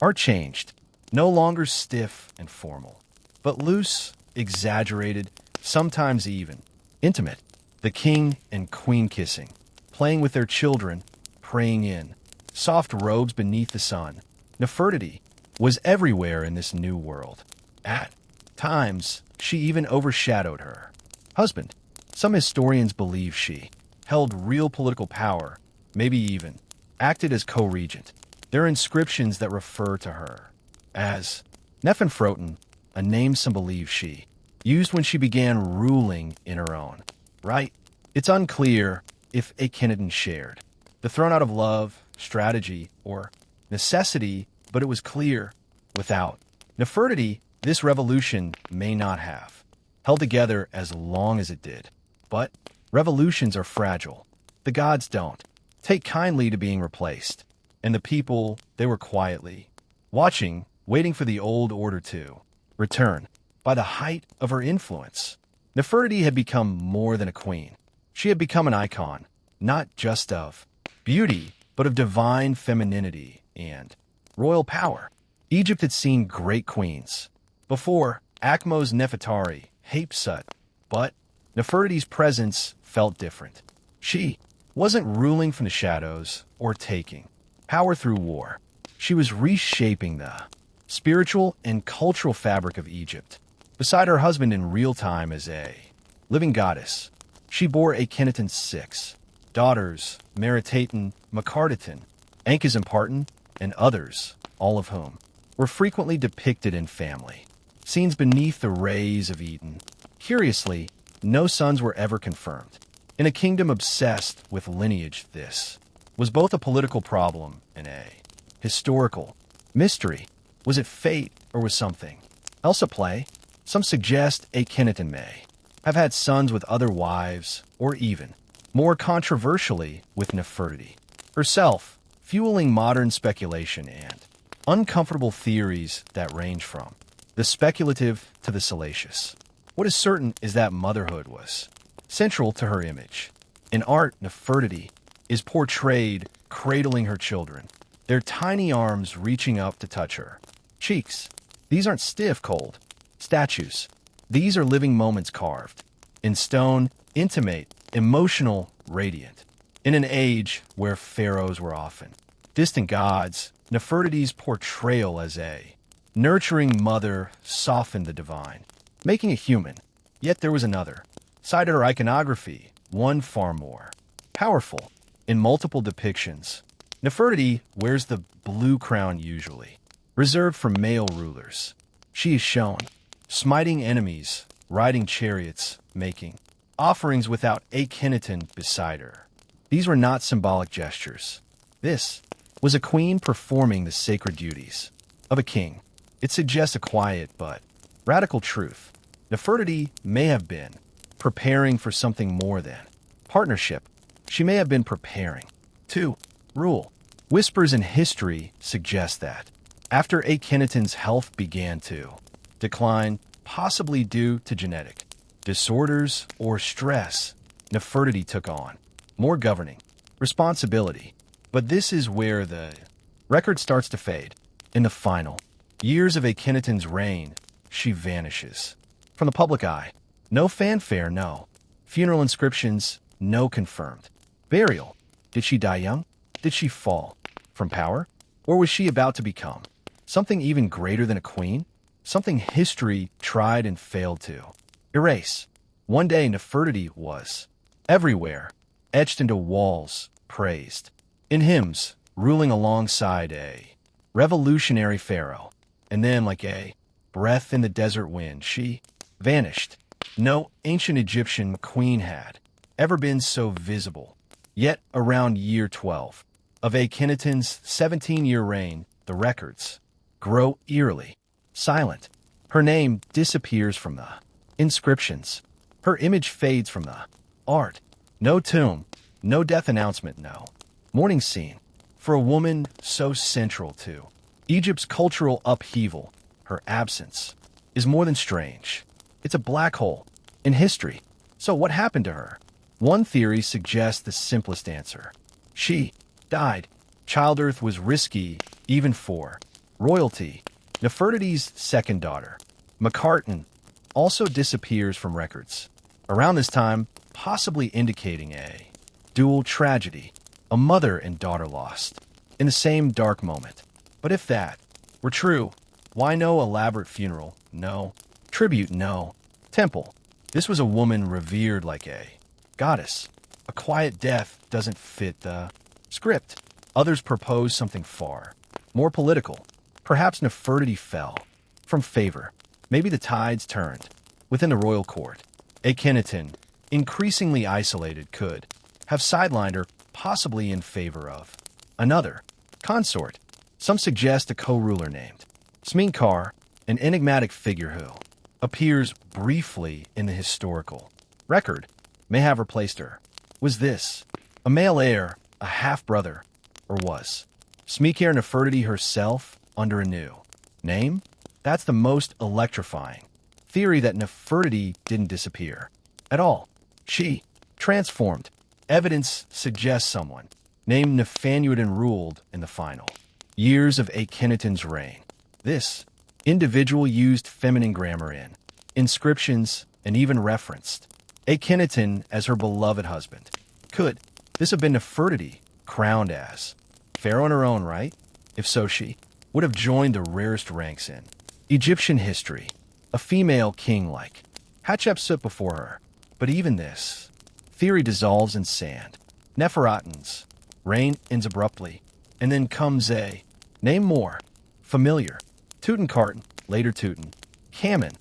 A: art changed, no longer stiff and formal, but loose, exaggerated, sometimes even intimate. The king and queen kissing, playing with their children, praying in soft robes beneath the sun. Nefertiti was everywhere in this new world. At times, she even overshadowed her husband. Some historians believe she held real political power, maybe even acted as co-regent. There are inscriptions that refer to her as Neferfroten, a name some believe she used when she began ruling in her own right. It's unclear if Akhenaten shared the throne out of love, strategy, or necessity, but it was clear without Nefertiti, this revolution may not have held together as long as it did. But revolutions are fragile. The gods don't take kindly to being replaced. And the people, they were quietly watching, waiting for the old order to return. By the height of her influence, Nefertiti had become more than a queen. She had become an icon, not just of beauty, but of divine femininity and royal power. Egypt had seen great queens before Akhmo's Nefertari, Hatshepsut, but Nefertiti's presence felt different. She wasn't ruling from the shadows or taking power through war. She was reshaping the spiritual and cultural fabric of Egypt. Beside her husband in real time as a living goddess, she bore Akhenaten's 6 daughters, Meritaten, Makartaten, Ankhesenparten, and others, all of whom were frequently depicted in family scenes beneath the rays of Eden. Curiously, no sons were ever confirmed. In a kingdom obsessed with lineage, this was both a political problem and a historical mystery. Was it fate or was something else at play? Some suggest Akhenaten may have had sons with other wives, or even, more controversially, with Nefertiti herself, fueling modern speculation and uncomfortable theories that range from the speculative to the salacious. What is certain is that motherhood was central to her image. In art, Nefertiti is portrayed cradling her children, their tiny arms reaching up to touch her cheeks. These aren't stiff, cold statues. These are living moments carved in stone, intimate, emotional, radiant. In an age where pharaohs were often distant gods, Nefertiti's portrayal as a nurturing mother softened the divine, making it human. Yet there was another side of her iconography, one far more powerful. In multiple depictions, Nefertiti wears the blue crown, usually reserved for male rulers. She is shown smiting enemies, riding chariots, making offerings without Akhenaten beside her. These were not symbolic gestures. This was a queen performing the sacred duties of a king. It suggests a quiet but radical truth. Nefertiti may have been preparing for something more than partnership. She may have been preparing 2. Rule. Whispers in history suggest that, after Akhenaten's health began to decline, possibly due to genetic disorders or stress, Nefertiti took on more governing responsibility. But this is where the record starts to fade. In the final years of Akhenaten's reign, she vanishes from the public eye. No fanfare, no funeral inscriptions, no confirmed burial. Did she die young? Did she fall from power? Or was she about to become something even greater than a queen? Something history tried and failed to erase. One day Nefertiti was everywhere, etched into walls, praised in hymns, ruling alongside a revolutionary pharaoh. And then, like a breath in the desert wind, she vanished. No ancient Egyptian queen had ever been so visible. Yet, around year 12 of Akhenaten's 17-year reign, the records grow eerily silent. Her name disappears from the inscriptions. Her image fades from the art. No tomb, no death announcement, no mourning scene. For a woman so central to Egypt's cultural upheaval, her absence is more than strange. It's a black hole in history. So what happened to her? One theory suggests the simplest answer. She died. Childbirth was risky, even for royalty. Nefertiti's second daughter, Makartan, also disappears from records. Around this time, possibly indicating a dual tragedy, a mother and daughter lost in the same dark moment. But if that were true, why no elaborate funeral? No tribute, no temple. This was a woman revered like a goddess. A quiet death doesn't fit the script. Others propose something far more political. Perhaps Nefertiti fell from favor. Maybe the tides turned within the royal court. Akhenaten, increasingly isolated, could have sidelined her, possibly in favor of another consort. Some suggest a co-ruler named Smenkar, an enigmatic figure who appears briefly in the historical record, may have replaced her. Was this a male heir, a half-brother, or was Smenkar Nefertiti herself under a new name? That's the most electrifying theory, that Nefertiti didn't disappear at all. She transformed. Evidence suggests someone named Nefertiti ruled in the final years of Akhenaten's reign. This individual used feminine grammar in inscriptions and even referenced Akhenaten as her beloved husband. Could this have been Nefertiti, crowned as pharaoh in her own right? If so, she would have joined the rarest ranks in Egyptian history, a female king like Hatshepsut before her. But even this theory dissolves in sand. Nefertiti's reign ends abruptly, and then comes a name more familiar: Tutankhamun, later Tutankhamun,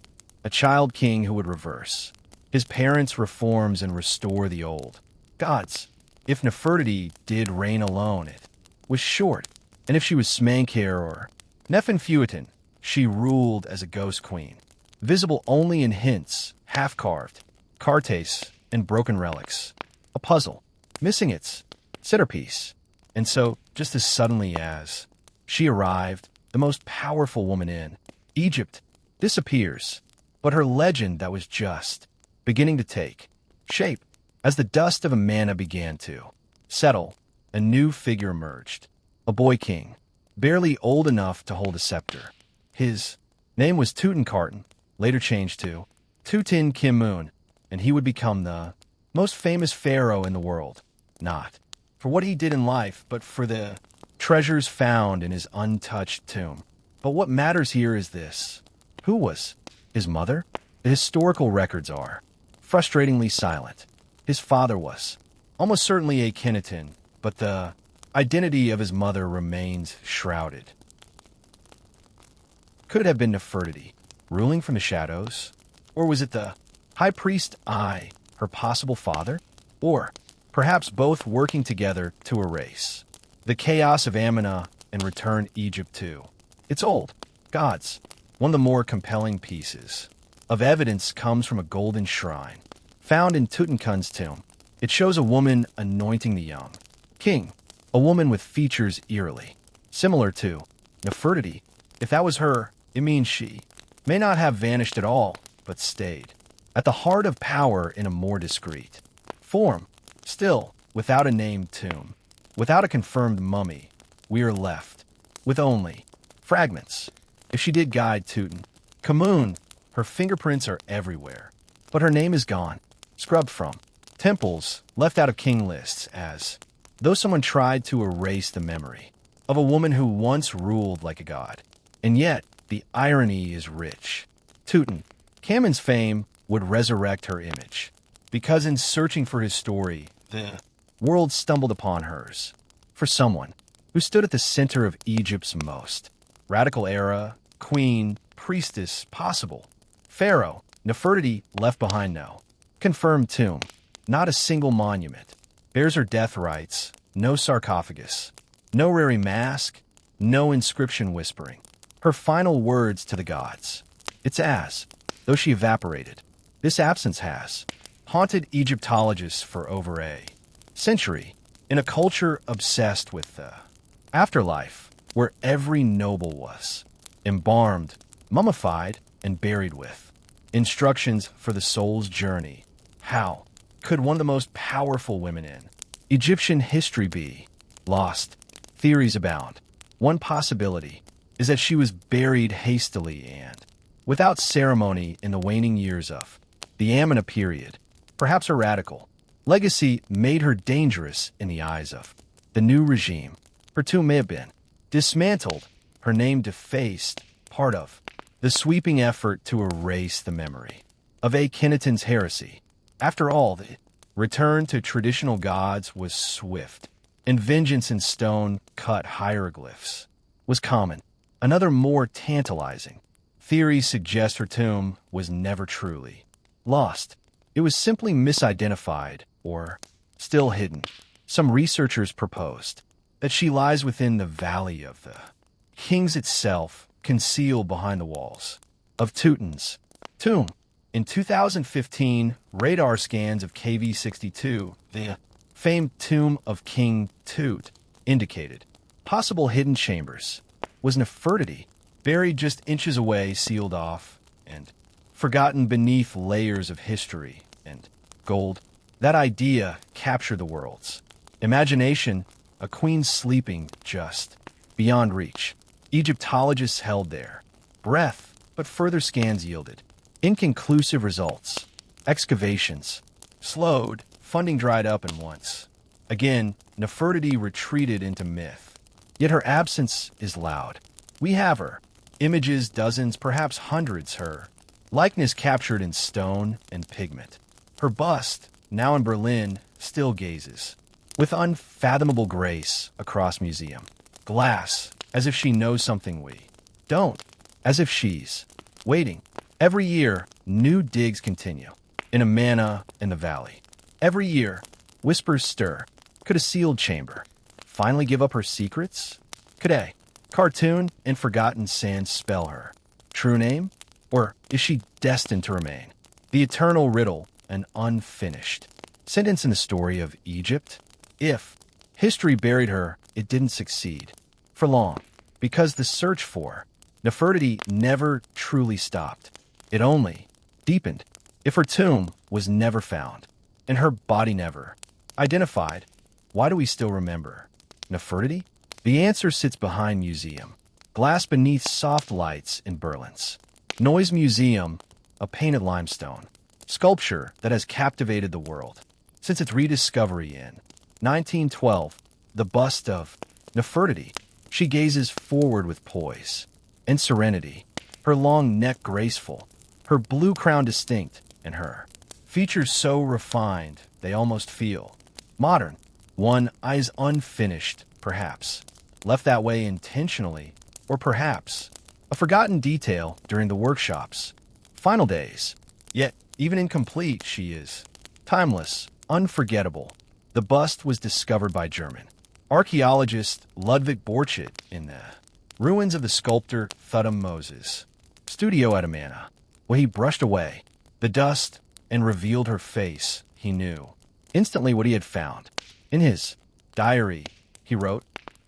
A: a child king who would reverse his parents' reforms and restore the old gods. If Nefertiti did reign alone, it was short, and if she was Smenkar or Nefertiti, she ruled as a ghost queen, visible only in hints, half-carved, cartes, and broken relics. A puzzle, missing its centerpiece. And so, just as suddenly as she arrived, the most powerful woman in Egypt disappears. But her legend that was just beginning to take shape. As the dust of a manna began to settle, a new figure emerged. A boy king, barely old enough to hold a scepter. His name was Tutankhamun, later changed to Tutankhamun, and he would become the most famous pharaoh in the world. Not for what he did in life, but for the treasures found in his untouched tomb. But what matters here is this: who was his mother? The historical records are frustratingly silent. His father was almost certainly Akhenaten, but the identity of his mother remains shrouded. Could it have been Nefertiti, ruling from the shadows? Or was it the high priest Ai, her possible father? Or perhaps both working together to erase the chaos of Amina and return Egypt to its old gods? One of the more compelling pieces of evidence comes from a golden shrine found in Tutankhamun's tomb. It shows a woman anointing the young king, a woman with features eerily similar to Nefertiti. If that was her, it means she may not have vanished at all, but stayed at the heart of power in a more discreet form. Still, without a named tomb, without a confirmed mummy, we are left with only fragments. If she did guide Tutankhamun, her fingerprints are everywhere, but her name is gone, scrubbed from temples, left out of king lists, as though someone tried to erase the memory of a woman who once ruled like a god. And yet, the irony is rich. Tutankhamun's fame would resurrect her image, because in searching for his story, the world stumbled upon hers. For someone who stood at the center of Egypt's most radical era, queen, priestess possible, pharaoh, Nefertiti left behind no confirmed tomb, not a single monument, bears her death rites, no sarcophagus, no rare mask, no inscription whispering her final words to the gods. It's as though she evaporated. This absence has haunted Egyptologists for over a century, in a culture obsessed with the afterlife, where every noble was embalmed, mummified, and buried with instructions for the soul's journey. How could one of the most powerful women in Egyptian history be lost? Theories abound. One possibility is that she was buried hastily and without ceremony in the waning years of the Ammona period. Perhaps her radical legacy made her dangerous in the eyes of the new regime. Her tomb may have been dismantled, her name defaced, part of the sweeping effort to erase the memory of Akhenaten's heresy. After all, the return to traditional gods was swift, and vengeance in stone-cut hieroglyphs was common. Another more tantalizing theory suggests her tomb was never truly lost. It was simply misidentified or still hidden. Some researchers proposed that she lies within the Valley of the Kings itself, concealed behind the walls of Tutan's tomb. In 2015, radar scans of KV-62, the famed tomb of King Tut, indicated possible hidden chambers. Was Nefertiti buried just inches away, sealed off, and forgotten beneath layers of history and gold? That idea captured the world's imagination, a queen sleeping just beyond reach. Egyptologists held their breath, but further scans yielded inconclusive results. Excavations slowed, funding dried up, and once again, Nefertiti retreated into myth. Yet her absence is loud. We have her images, dozens, perhaps hundreds, her likeness captured in stone and pigment. Her bust, now in Berlin, still gazes with unfathomable grace across museum glass, as if she knows something we don't, as if she's waiting. Every year, new digs continue in Ammana and the valley. Every year, whispers stir. Could a sealed chamber finally give up her secrets? Could a cartoon and forgotten sand spell her true name? Or is she destined to remain the eternal riddle, an unfinished sentence in the story of Egypt? If history buried her, it didn't succeed for long, because the search for Nefertiti never truly stopped. It only deepened. If her tomb was never found, and her body never identified, why do we still remember Nefertiti? The answer sits behind museum glass beneath soft lights in Berlin's Noise Museum, a painted limestone sculpture that has captivated the world since its rediscovery in 1912. The bust of Nefertiti. She gazes forward with poise and serenity, her long neck graceful, her blue crown distinct, and her features so refined they almost feel modern. One eyes unfinished, perhaps left that way intentionally, or perhaps a forgotten detail during the workshop's final days. Yet, even incomplete, she is timeless, unforgettable. The bust was discovered by German archaeologist Ludwig Borchardt in the ruins of the sculptor Thutmose Moses' studio at Ammana. When he brushed away the dust and revealed her face, he knew instantly what he had found. In his diary, he wrote.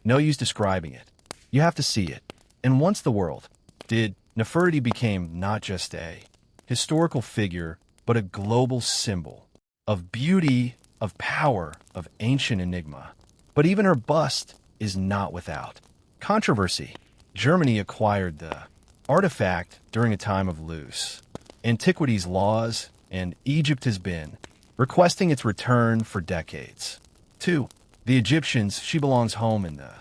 A: No use describing it. You have to see it. And once the world did, Nefertiti became not just a historical figure, but a global symbol of beauty, of power, of ancient enigma. But even her bust is not without controversy. Germany acquired the artifact during a time of loose antiquities laws, and Egypt has been requesting its return for decades. 2. The Egyptians, she belongs home in the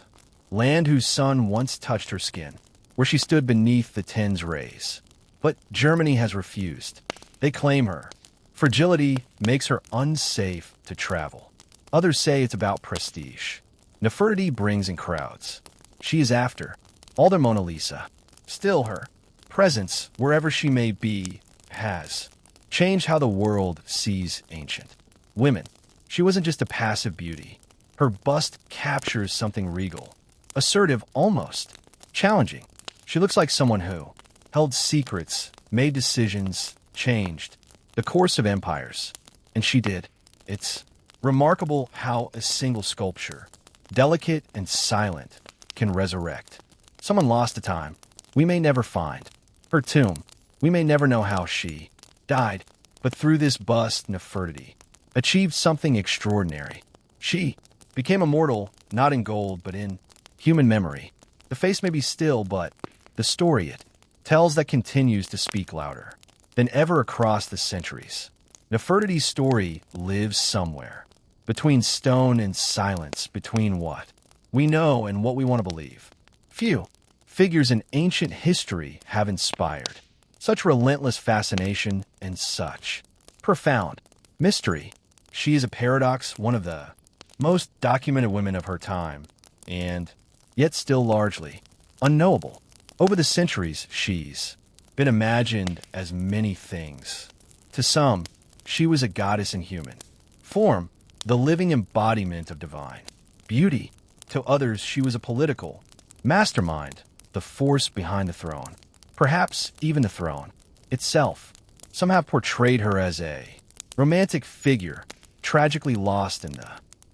A: land whose sun once touched her skin, where she stood beneath the Ten's rays. But Germany has refused. They claim her fragility makes her unsafe to travel. Others say it's about prestige. Nefertiti brings in crowds. She is after all their Mona Lisa. Still, her presence, wherever she may be, has changed how the world sees ancient women. She wasn't just a passive beauty. Her bust captures something regal, assertive, almost challenging. She looks like someone who held secrets, made decisions, changed the course of empires. And she did. It's remarkable how a single sculpture, delicate and silent, can resurrect someone lost to time we may never find. Her tomb, we may never know how she died, but through this bust, Nefertiti achieved something extraordinary. She became immortal, not in gold, but in human memory. The face may be still, but the story it tells that continues to speak louder than ever across the centuries. Nefertiti's story lives somewhere, between stone and silence, between what we know and what we want to believe. Few figures in ancient history have inspired such relentless fascination and such profound mystery. She is a paradox, one of the most documented women of her time, and yet still largely unknowable. Over the centuries, she's been imagined as many things. To some, she was a goddess in human form, the living embodiment of divine beauty. To others, she was a political mastermind, the force behind the throne. Perhaps even the throne itself. Some have portrayed her as a romantic figure, tragically lost in the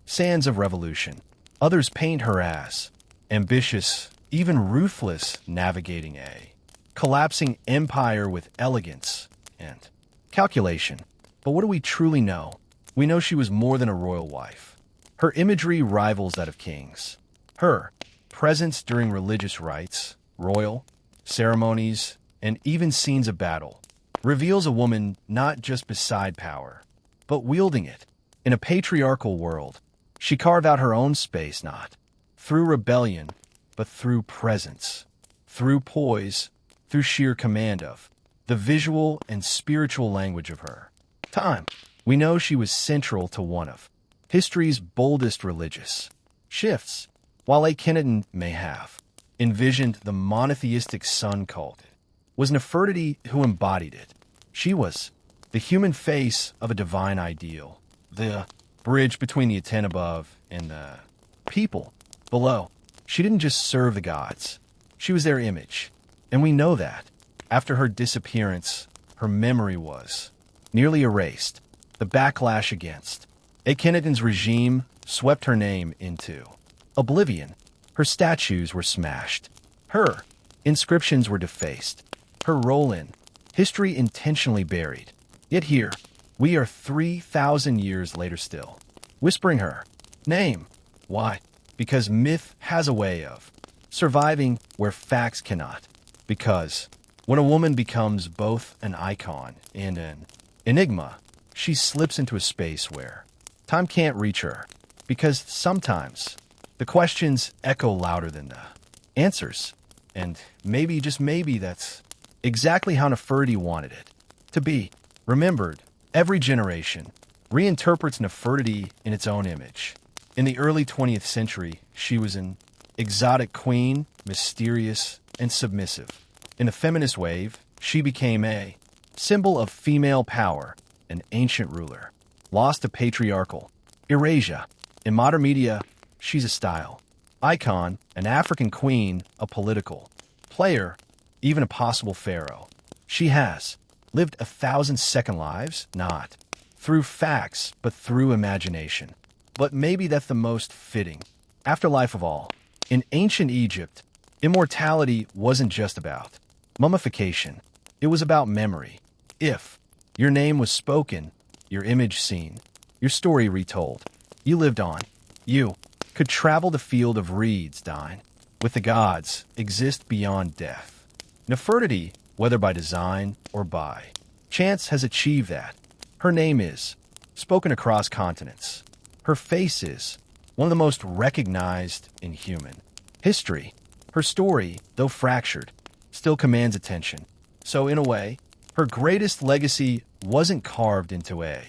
A: sands of revolution. Others paint her as ambitious, even ruthless, navigating a collapsing empire with elegance and calculation. But what do we truly know? We know she was more than a royal wife. Her imagery rivals that of kings. Her presence during religious rites, royal ceremonies, and even scenes of battle reveals a woman not just beside power, but wielding it. In a patriarchal world, she carved out her own space not through rebellion, but through presence, through poise, through sheer command of the visual and spiritual language of her time. We know she was central to one of history's boldest religious shifts. While Akhenaten may have envisioned the monotheistic sun cult, it was Nefertiti who embodied it. She was the human face of a divine ideal, the bridge between the Aten above and the people below. She didn't just serve the gods, she was their image. And we know that after her disappearance, her memory was nearly erased. The backlash against Akhenaten's regime swept her name into oblivion. Her statues were smashed. Her inscriptions were defaced. Her role in history intentionally buried. Yet here, we are 3,000 years later still, whispering her name. Why? Because myth has a way of surviving where facts cannot. Because when a woman becomes both an icon and an enigma, she slips into a space where time can't reach her. Because sometimes the questions echo louder than the answers. And maybe, just maybe, that's exactly how Nefertiti wanted it to be. Remembered, every generation reinterprets Nefertiti in its own image. In the early 20th century, she was an exotic queen, mysterious and submissive. In the feminist wave, she became a symbol of female power, an ancient ruler, lost to patriarchal erasure. In modern media, she's a style icon, an African queen, a political player, even a possible pharaoh. She has lived 1,000 second lives, not through facts, but through imagination. But maybe that's the most fitting Afterlife of all. In ancient Egypt, immortality wasn't just about mummification. It was about memory. If your name was spoken, your image seen, your story retold, you lived on. You could travel the field of reeds, dine with the gods, exist beyond death. Nefertiti, whether by design or by chance, has achieved that. Her name is spoken across continents. Her face is one of the most recognized in human history. Her story, though fractured, still commands attention. So, in a way, her greatest legacy wasn't carved into a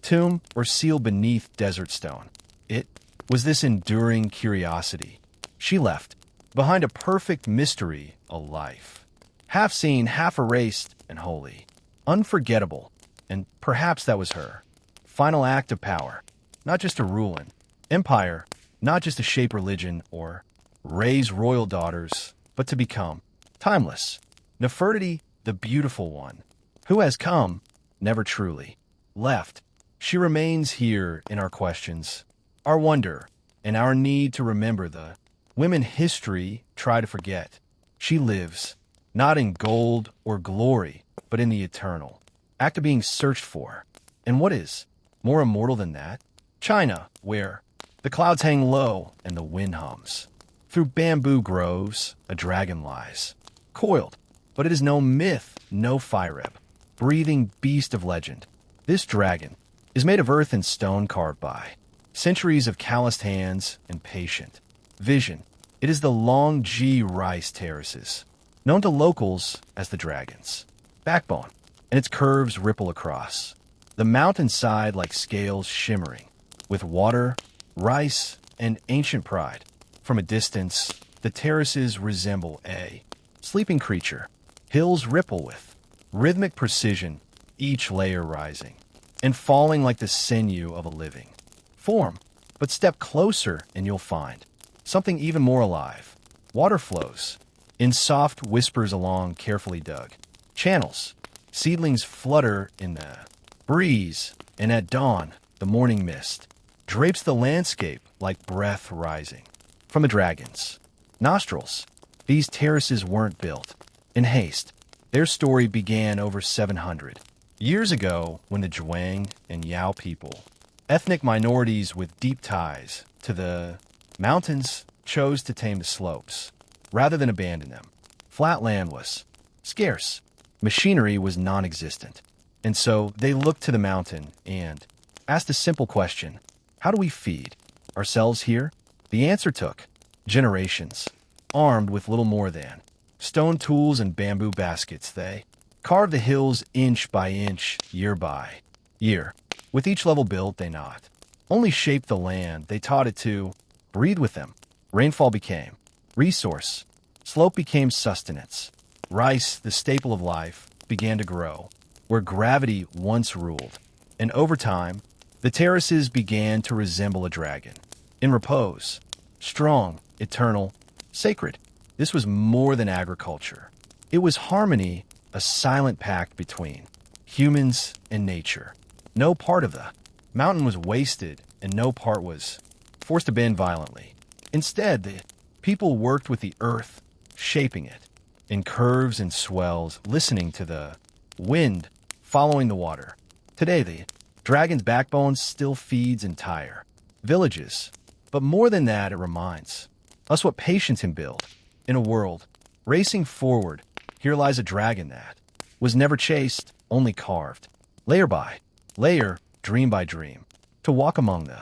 A: tomb or sealed beneath desert stone. It was this enduring curiosity she left behind, a perfect mystery, a life half seen, half erased, and wholly unforgettable. And perhaps that was her final act of power, not just to rule an empire, not just to shape religion or raise royal daughters, but to become timeless. Nefertiti, the beautiful one, who has come, never truly left. She remains here in our questions, our wonder, and our need to remember the women history try to forget. She lives, not in gold or glory, but in the eternal act of being searched for. And what is more immortal than that? China, where the clouds hang low and the wind hums. Through bamboo groves, a dragon lies, coiled, but it is no myth, no fireb, breathing beast of legend. This dragon is made of earth and stone, carved by centuries of calloused hands and patient vision. It is the Long G rice terraces, known to locals as the dragon's backbone, and its curves ripple across the mountainside like scales shimmering with water, rice, and ancient pride. From a distance, the terraces resemble a sleeping creature. Hills ripple with rhythmic precision, each layer rising and falling like the sinew of a living form. But step closer and you'll find something even more alive. Water flows in soft whispers along carefully dug channels. Seedlings flutter in the breeze, and at dawn, the morning mist drapes the landscape like breath rising from a dragon's nostrils. These terraces weren't built in haste. Their story began over 700 years ago when the Zhuang and Yao people, ethnic minorities with deep ties to the mountains, chose to tame the slopes rather than abandon them. Flat land was scarce. Machinery was non-existent. And so they looked to the mountain and asked a simple question: how do we feed ourselves here? The answer took generations. Armed with little more than stone tools and bamboo baskets, they carved the hills inch by inch, year by year. With each level built, they not only shaped the land, they taught it to breathe with them. Rainfall became resource. Slope became sustenance. Rice, the staple of life, began to grow where gravity once ruled. And over time, the terraces began to resemble a dragon. In repose, strong, eternal, sacred. This was more than agriculture. It was harmony, a silent pact between humans and nature. No part of the mountain was wasted, and no part was forced to bend violently. Instead, the people worked with the earth, shaping it in curves and swells, listening to the wind, following the water. Today, the dragon's backbone still feeds entire villages. But more than that, it reminds us what patience can build. In a world racing forward, here lies a dragon that was never chased, only carved, layer by layer, dream by dream. To walk among the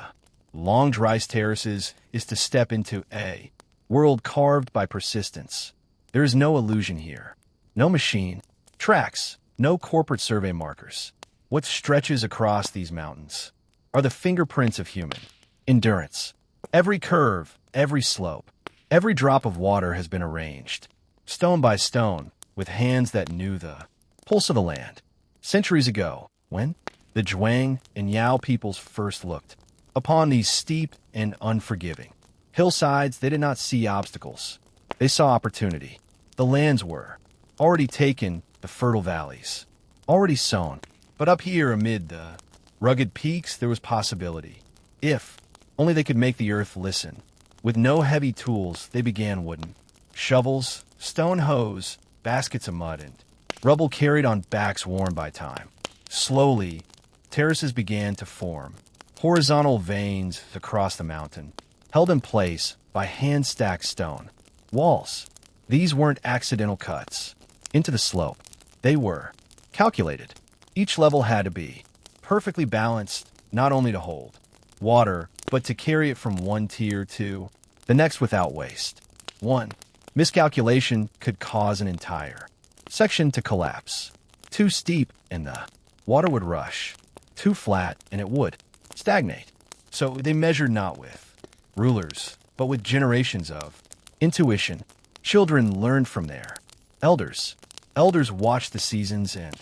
A: long dry terraces is to step into a world carved by persistence. There is no illusion here, no machine, tracks, no corporate survey markers. What stretches across these mountains are the fingerprints of human endurance. Every curve, every slope, every drop of water has been arranged, stone by stone, with hands that knew the pulse of the land. Centuries ago, when the Zhuang and Yao peoples first looked upon these steep and unforgiving hillsides, they did not see obstacles. They saw opportunity. The lands were already taken, the fertile valleys already sown. But up here amid the rugged peaks, there was possibility. If only they could make the earth listen. With no heavy tools, they began wooden shovels, stone hoes, baskets of mud, and rubble carried on backs worn by time. Slowly, terraces began to form, horizontal veins across the mountain, held in place by hand-stacked stone. Walls. These weren't accidental cuts into the slope. They were calculated. Each level had to be perfectly balanced, not only to hold water, but to carry it from one tier to the next without waste. One miscalculation could cause an entire section to collapse. Too steep and the water would rush. Too flat and it would stagnate. So they measured not with rulers, but with generations of intuition. Children learned from their elders. Elders watched the seasons, and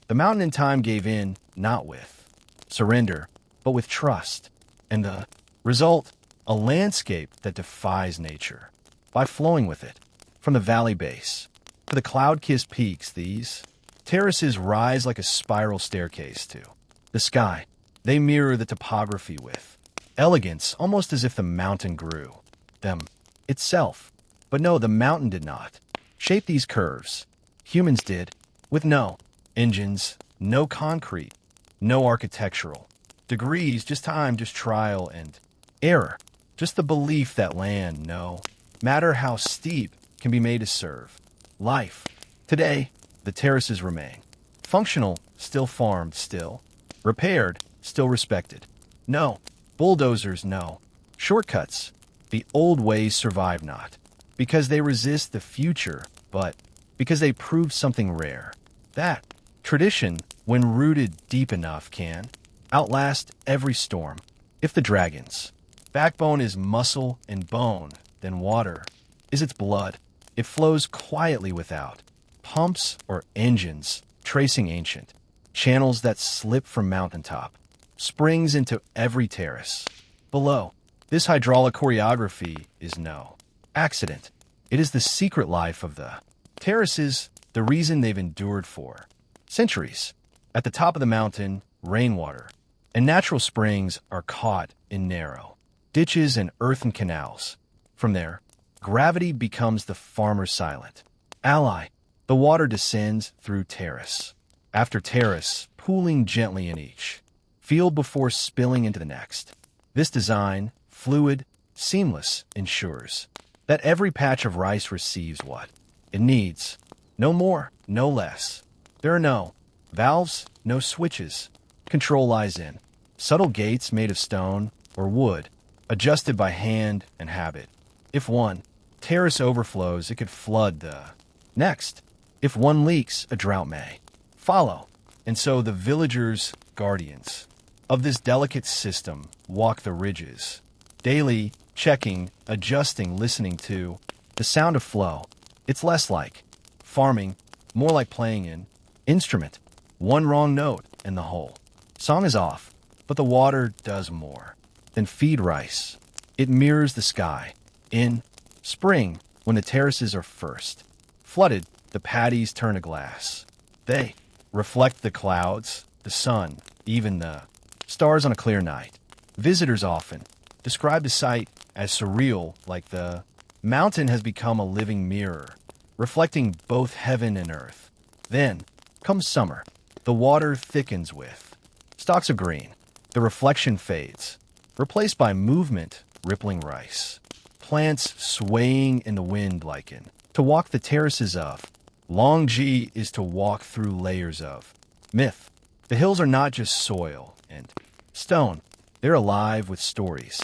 A: the mountain in time gave in, not with surrender, but with trust. And the result, a landscape that defies nature by flowing with it. From the valley base to the cloud-kissed peaks, these terraces rise like a spiral staircase to the sky. They mirror the topography with elegance, almost as if the mountain grew them itself. But no, the mountain did not shape these curves. Humans did, with no engines, no concrete, no architectural degrees, just time, just trial and error, just the belief that land, no matter how steep, can be made to serve life. Today, the terraces remain functional, still farmed, still repaired, still respected. No bulldozers, no shortcuts. The old ways survive not because they resist the future, but because they prove something rare. That tradition, when rooted deep enough, can outlast every storm. If the dragon's backbone is muscle and bone, then water is its blood. It flows quietly without pumps or engines, tracing ancient channels that slip from mountaintop, springs into every terrace below. This hydraulic choreography is no accident. It is the secret life of the terraces, the reason they've endured for centuries. At the top of the mountain, rainwater and natural springs are caught in narrow ditches and earthen canals. From there, gravity becomes the farmer's silent ally. The water descends through terrace after terrace, pooling gently in each field before spilling into the next. This design, fluid, seamless, ensures that every patch of rice receives what it needs. No more, no less. There are no valves, no switches. Control lies in subtle gates made of stone or wood, adjusted by hand and habit. If one terrace overflows, it could flood the next. If one leaks, a drought may follow. And so the villagers, guardians of this delicate system, walk the ridges, daily checking, adjusting, listening to the sound of flow. It's less like farming, more like playing an instrument. One wrong note and the whole song is off. But the water does more than feed rice. It mirrors the sky. In spring, when the terraces are first flooded, the paddies turn to glass. They reflect the clouds, the sun, even the stars on a clear night. Visitors often describe the sight as surreal, like the mountain has become a living mirror, reflecting both heaven and earth. Then comes summer. The water thickens with stalks of green. The reflection fades, replaced by movement, rippling rice. Plants swaying in the wind liken to walk the terraces of. Long G is to walk through layers of myth. The hills are not just soil and stone. They're alive with stories,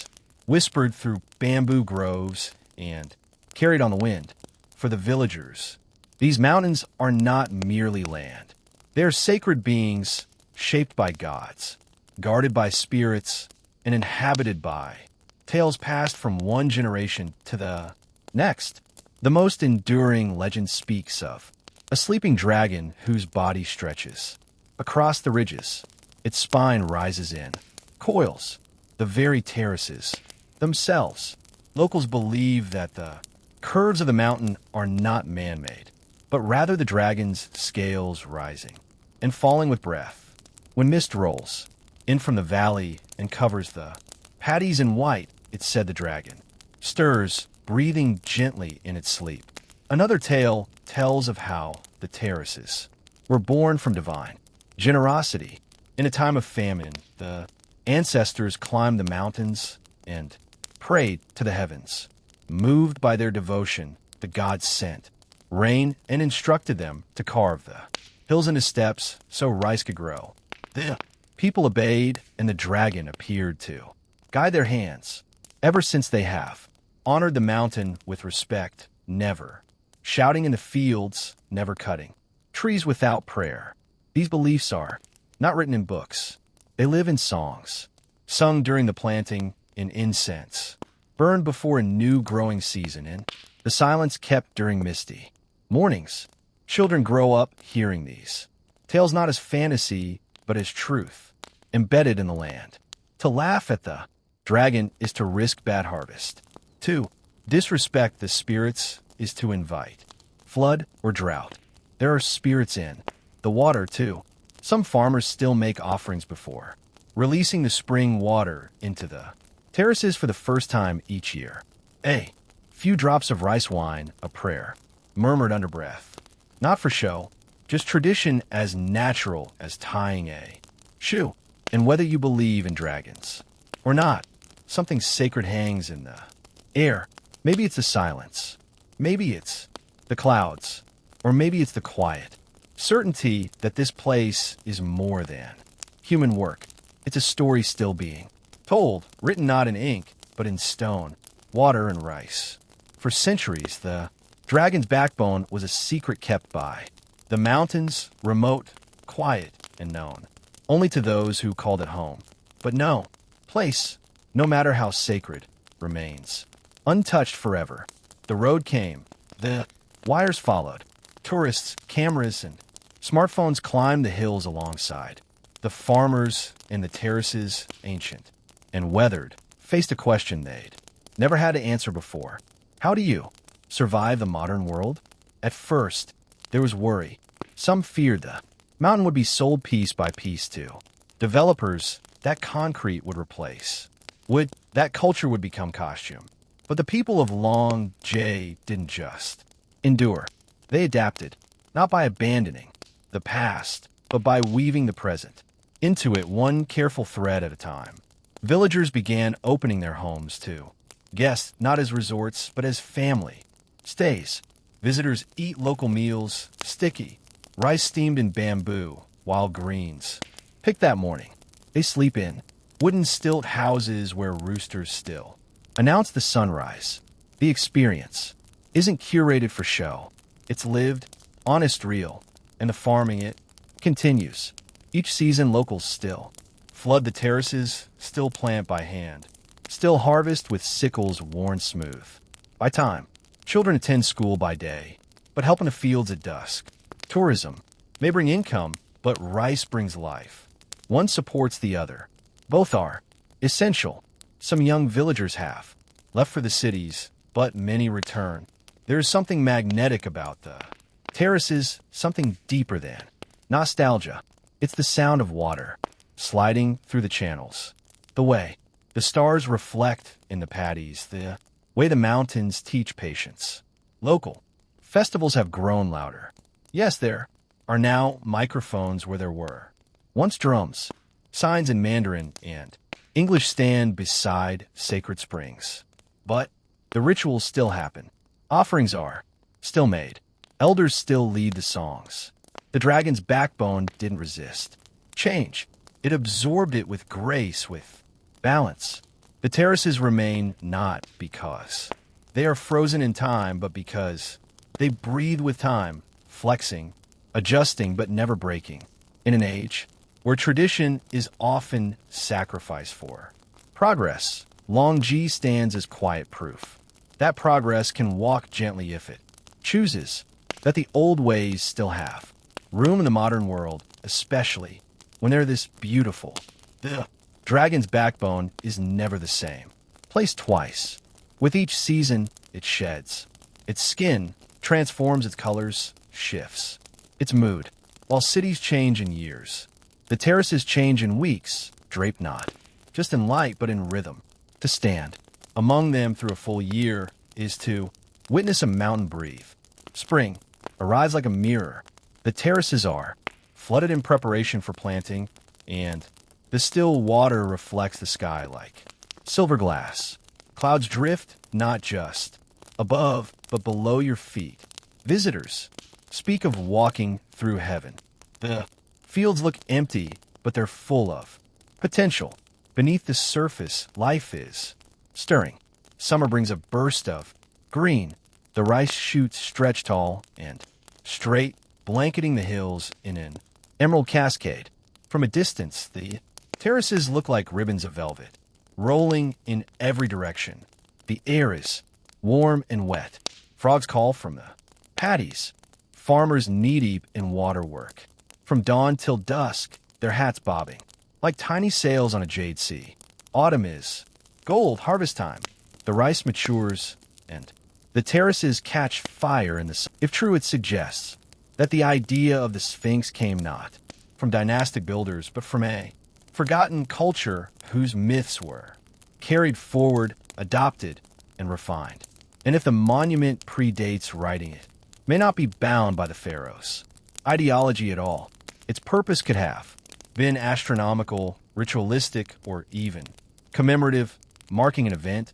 A: whispered through bamboo groves and carried on the wind. For the villagers, these mountains are not merely land. They are sacred beings shaped by gods, guarded by spirits, and inhabited by tales passed from one generation to the next. The most enduring legend speaks of a sleeping dragon whose body stretches across the ridges. Its spine rises in coils, the very terraces themselves. Locals believe that the curves of the mountain are not man-made, but rather the dragon's scales rising and falling with breath. When mist rolls in from the valley and covers the paddies in white, it said the dragon stirs, breathing gently in its sleep. Another tale tells of how the terraces were born from divine generosity. In a time of famine, the ancestors climbed the mountains and prayed to the heavens. Moved by their devotion, the gods sent rain and instructed them to carve the hills into steps so rice could grow. The people obeyed, and the dragon appeared to guide their hands. Ever since they have honored the mountain with respect, never shouting in the fields, never cutting trees without prayer. These beliefs are not written in books. They live in songs, sung during the planting, in incense, burned before a new growing season, in the silence kept during misty mornings. Children grow up hearing these tales not as fantasy, but as truth, embedded in the land. To laugh at the dragon is to risk bad harvest. To disrespect the spirits is to invite flood or drought. There are spirits in the water, too. Some farmers still make offerings before releasing the spring water into the terraces for the first time each year. A few drops of rice wine, a prayer, murmured under breath. Not for show, just tradition as natural as tying a shoe. And whether you believe in dragons or not, something sacred hangs in the air. Maybe it's the silence. Maybe it's the clouds. Or maybe it's the quiet. Certainty that this place is more than human work. It's a story still being told, written not in ink, but in stone, water, and rice. For centuries, the dragon's backbone was a secret kept by the mountains, remote, quiet, and known only to those who called it home. But no place, no matter how sacred, remains untouched forever. The road came, the wires followed, tourists, cameras, and smartphones climbed the hills alongside. The farmers in the terraces, ancient and weathered, faced a question they'd never had to answer before. How do you survive the modern world? At first, there was worry. Some feared the mountain would be sold piece by piece to developers that concrete would replace. That culture would become costume. But the people of Long J didn't just endure. They adapted, not by abandoning the past, but by weaving the present into it one careful thread at a time. Villagers began opening their homes to guests, not as resorts, but as family stays. Visitors eat local meals, sticky, rice steamed in bamboo, wild greens picked that morning. They sleep in wooden stilt houses where roosters still announce the sunrise. The experience isn't curated for show. It's lived, honest, real, and the farming it continues. Each season, locals still flood the terraces, still plant by hand, still harvest with sickles worn smooth. By time, children attend school by day, but help in the fields at dusk. Tourism may bring income, but rice brings life. One supports the other. Both are essential. Some young villagers have left for the cities, but many return. There is something magnetic about the terraces, something deeper than nostalgia. It's the sound of water sliding through the channels, the way the stars reflect in the paddies, the way the mountains teach patience. Local festivals have grown louder. Yes, there are now microphones where there were once drums, signs in Mandarin and English stand beside sacred springs. But the rituals still happen. Offerings are still made. Elders still lead the songs. The dragon's backbone didn't resist change. It absorbed it with grace, with balance. The terraces remain not because they are frozen in time, but because they breathe with time, flexing, adjusting, but never breaking. In an age where tradition is often sacrificed for progress, Long G stands as quiet proof that progress can walk gently if it chooses, that the old ways still have room in the modern world, especially when they're this beautiful. The dragon's backbone is never the same. Placed twice. With each season, it sheds. Its skin transforms, its colors, shifts. Its mood. While cities change in years, the terraces change in weeks, draped not just in light, but in rhythm. To stand among them through a full year is to witness a mountain breathe. Spring arrives like a mirror. The terraces are flooded in preparation for planting, and the still water reflects the sky like silver glass. Clouds drift not just above, but below your feet. Visitors speak of walking through heaven. The fields look empty, but they're full of potential. Beneath the surface, life is stirring. Summer brings a burst of green. The rice shoots stretch tall and straight, blanketing the hills in an emerald cascade. From a distance, the terraces look like ribbons of velvet, rolling in every direction. The air is warm and wet. Frogs call from the paddies. Farmers knee-deep in waterwork. From dawn till dusk, their hats bobbing, like tiny sails on a jade sea. Autumn is gold, harvest time. The rice matures, and the terraces catch fire in the sun. If true, it suggests that the idea of the Sphinx came not from dynastic builders, but from a forgotten culture whose myths were carried forward, adopted, and refined. And if the monument predates writing it, may not be bound by the pharaohs' ideology at all. Its purpose could have been astronomical, ritualistic, or even commemorative, marking an event,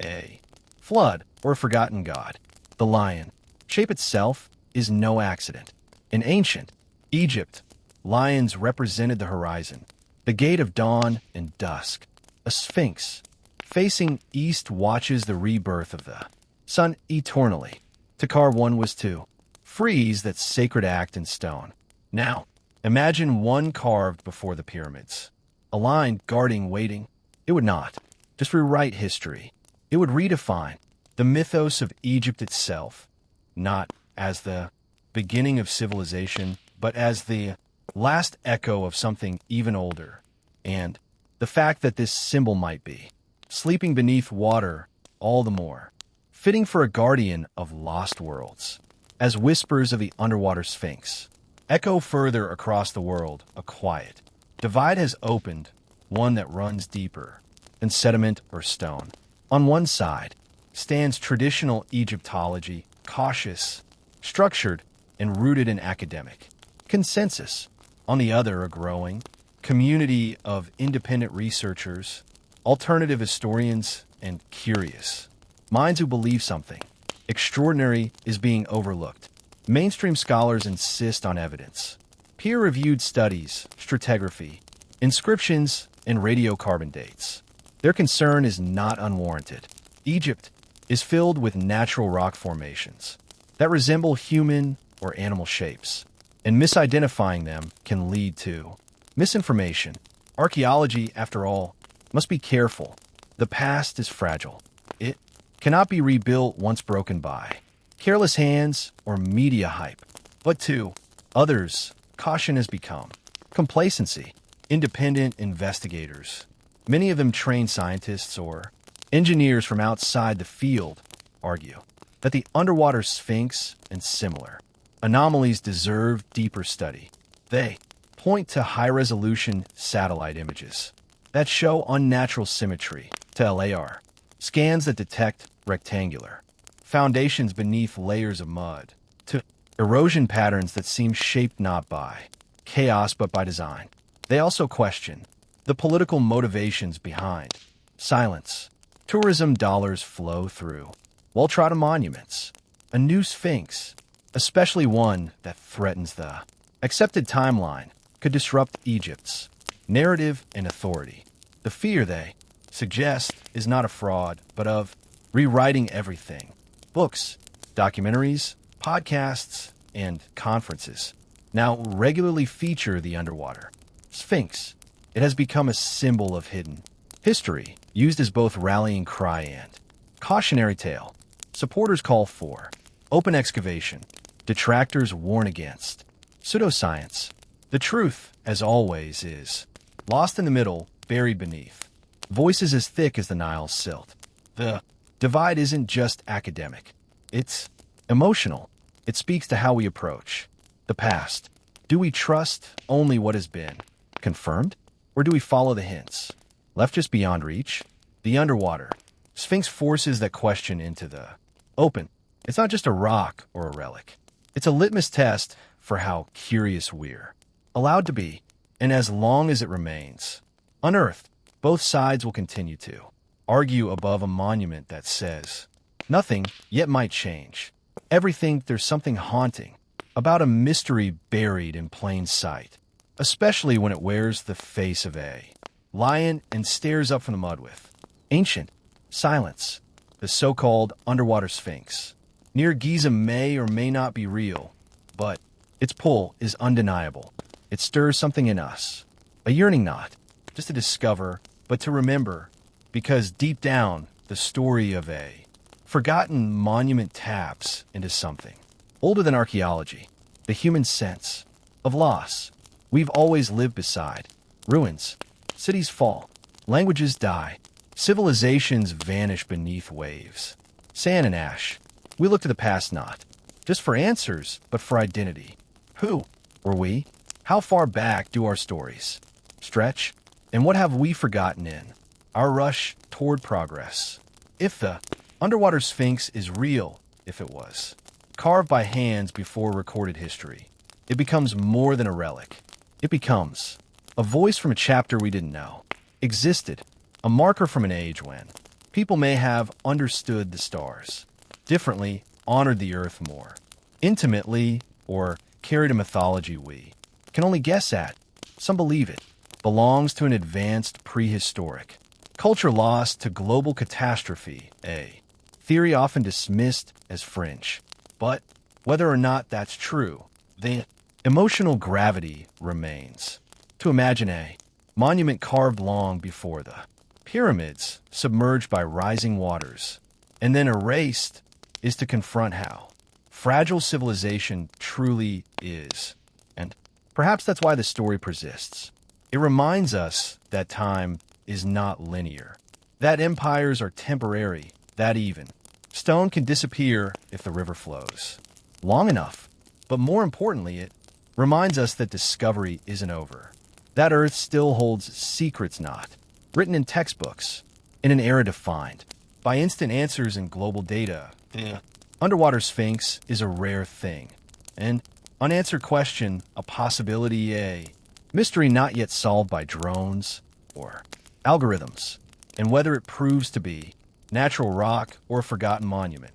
A: a flood, or a forgotten god. The lion shape itself is no accident. In ancient Egypt, lions represented the horizon, the gate of dawn and dusk. A sphinx facing east watches the rebirth of the sun eternally. To carve one was to freeze that sacred act in stone. Now, imagine one carved before the pyramids, a line guarding, waiting. It would not just rewrite history. It would redefine the mythos of Egypt itself, not as the beginning of civilization, but as the last echo of something even older. And the fact that this symbol might be sleeping beneath water all the more fitting for a guardian of lost worlds. As whispers of the underwater sphinx echo further across the world, a quiet divide has opened, one that runs deeper than sediment or stone. On one side stands traditional Egyptology, cautious, structured, and rooted in academic consensus. On the other, a growing community of independent researchers, alternative historians, and curious minds who believe something extraordinary is being overlooked. Mainstream scholars insist on evidence, peer-reviewed studies, stratigraphy, inscriptions, and radiocarbon dates. Their concern is not unwarranted. Egypt is filled with natural rock formations that resemble human or animal shapes, and misidentifying them can lead to misinformation. Archaeology, after all, must be careful. The past is fragile. It cannot be rebuilt once broken by careless hands or media hype. But to others, caution has become complacency. Independent investigators, many of them trained scientists or engineers from outside the field, argue that the underwater sphinx and similar anomalies deserve deeper study. They point to high-resolution satellite images that show unnatural symmetry, to LAR scans that detect rectangular foundations beneath layers of mud, to erosion patterns that seem shaped not by chaos but by design. They also question the political motivations behind silence. Tourism dollars flow through well-trodden monuments. A new sphinx, especially one that threatens the accepted timeline, could disrupt Egypt's narrative and authority. The fear, they suggest, is not a fraud, but of rewriting everything. Books, documentaries, podcasts, and conferences now regularly feature the underwater sphinx. It has become a symbol of hidden history, used as both rallying cry and cautionary tale. Supporters call for open excavation. Detractors warn against pseudoscience. The truth, as always, is lost in the middle, buried beneath voices as thick as the Nile's silt. The divide isn't just academic. It's emotional. It speaks to how we approach the past. Do we trust only what has been confirmed, or do we follow the hints left just beyond reach? The underwater Sphinx forces that question into the open. It's not just a rock or a relic. It's a litmus test for how curious we're allowed to be, and as long as it remains unearthed, both sides will continue to argue above a monument that says nothing yet might change. Everything there's something haunting about a mystery buried in plain sight, especially when it wears the face of a lion and stares up from the mud with ancient silence. The so-called underwater sphinx near Giza may or may not be real, but its pull is undeniable. It stirs something in us, a yearning not just to discover, but to remember, because deep down, the story of a forgotten monument taps into something older than archaeology, the human sense of loss. We've always lived beside ruins. Cities fall, languages die, civilizations vanish beneath waves, sand and ash. We look to the past not just for answers, but for identity. Who were we? How far back do our stories stretch? And what have we forgotten in our rush toward progress? If the underwater sphinx is real, if it was carved by hands before recorded history, it becomes more than a relic. It becomes a voice from a chapter we didn't know existed, a marker from an age when people may have understood the stars differently, honored the earth more intimately, or carried a mythology we can only guess at. Some believe it belongs to an advanced prehistoric culture lost to global catastrophe, a theory often dismissed as fringe. But whether or not that's true, the emotional gravity remains. To imagine a monument carved long before the pyramids, submerged by rising waters, and then erased, is to confront how fragile civilization truly is. And perhaps that's why the story persists. It reminds us that time is not linear, that empires are temporary, that even stone can disappear if the river flows long enough. But more importantly, it reminds us that discovery isn't over, that Earth still holds secrets not written in textbooks, in an era defined by instant answers and global data. The underwater sphinx is a rare thing, an unanswered question, a possibility, a mystery not yet solved by drones or algorithms. And whether it proves to be natural rock or a forgotten monument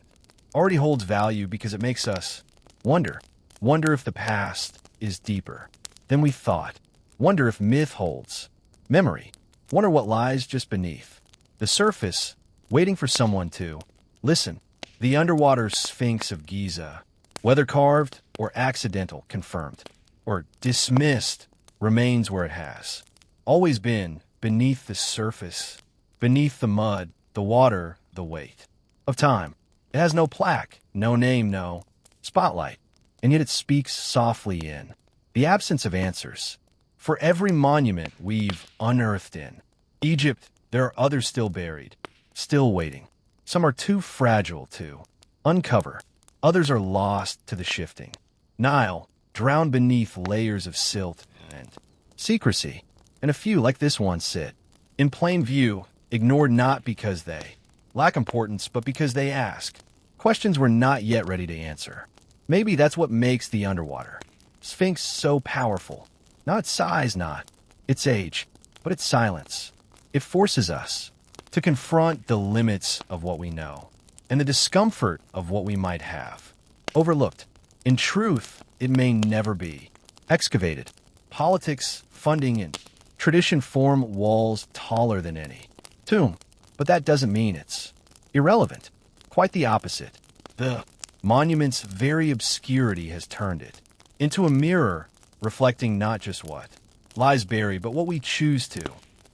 A: already holds value because it makes us wonder if the past is deeper than we thought, wonder if myth holds memory, wonder what lies just beneath the surface, waiting for someone to listen. The underwater sphinx of Giza, whether carved or accidental, confirmed or dismissed, remains where it has always been, beneath the surface, beneath the mud, the water, the weight of time. It has no plaque, no name, no spotlight, and yet it speaks softly in the absence of answers. For every monument we've unearthed in Egypt, there are others still buried, still waiting. Some are too fragile to uncover. Others are lost to the shifting Nile, drowned beneath layers of silt and secrecy. And a few, like this one, sit in plain view, ignored not because they lack importance, but because they ask questions we're not yet ready to answer. Maybe that's what makes the underwater sphinx so powerful. Not its size, not its age, but its silence. It forces us to confront the limits of what we know and the discomfort of what we might have overlooked. In truth, it may never be excavated. Politics, funding, and tradition form walls taller than any tomb, but that doesn't mean it's irrelevant. Quite the opposite. The monument's very obscurity has turned it into a mirror reflecting not just what lies buried, but what we choose to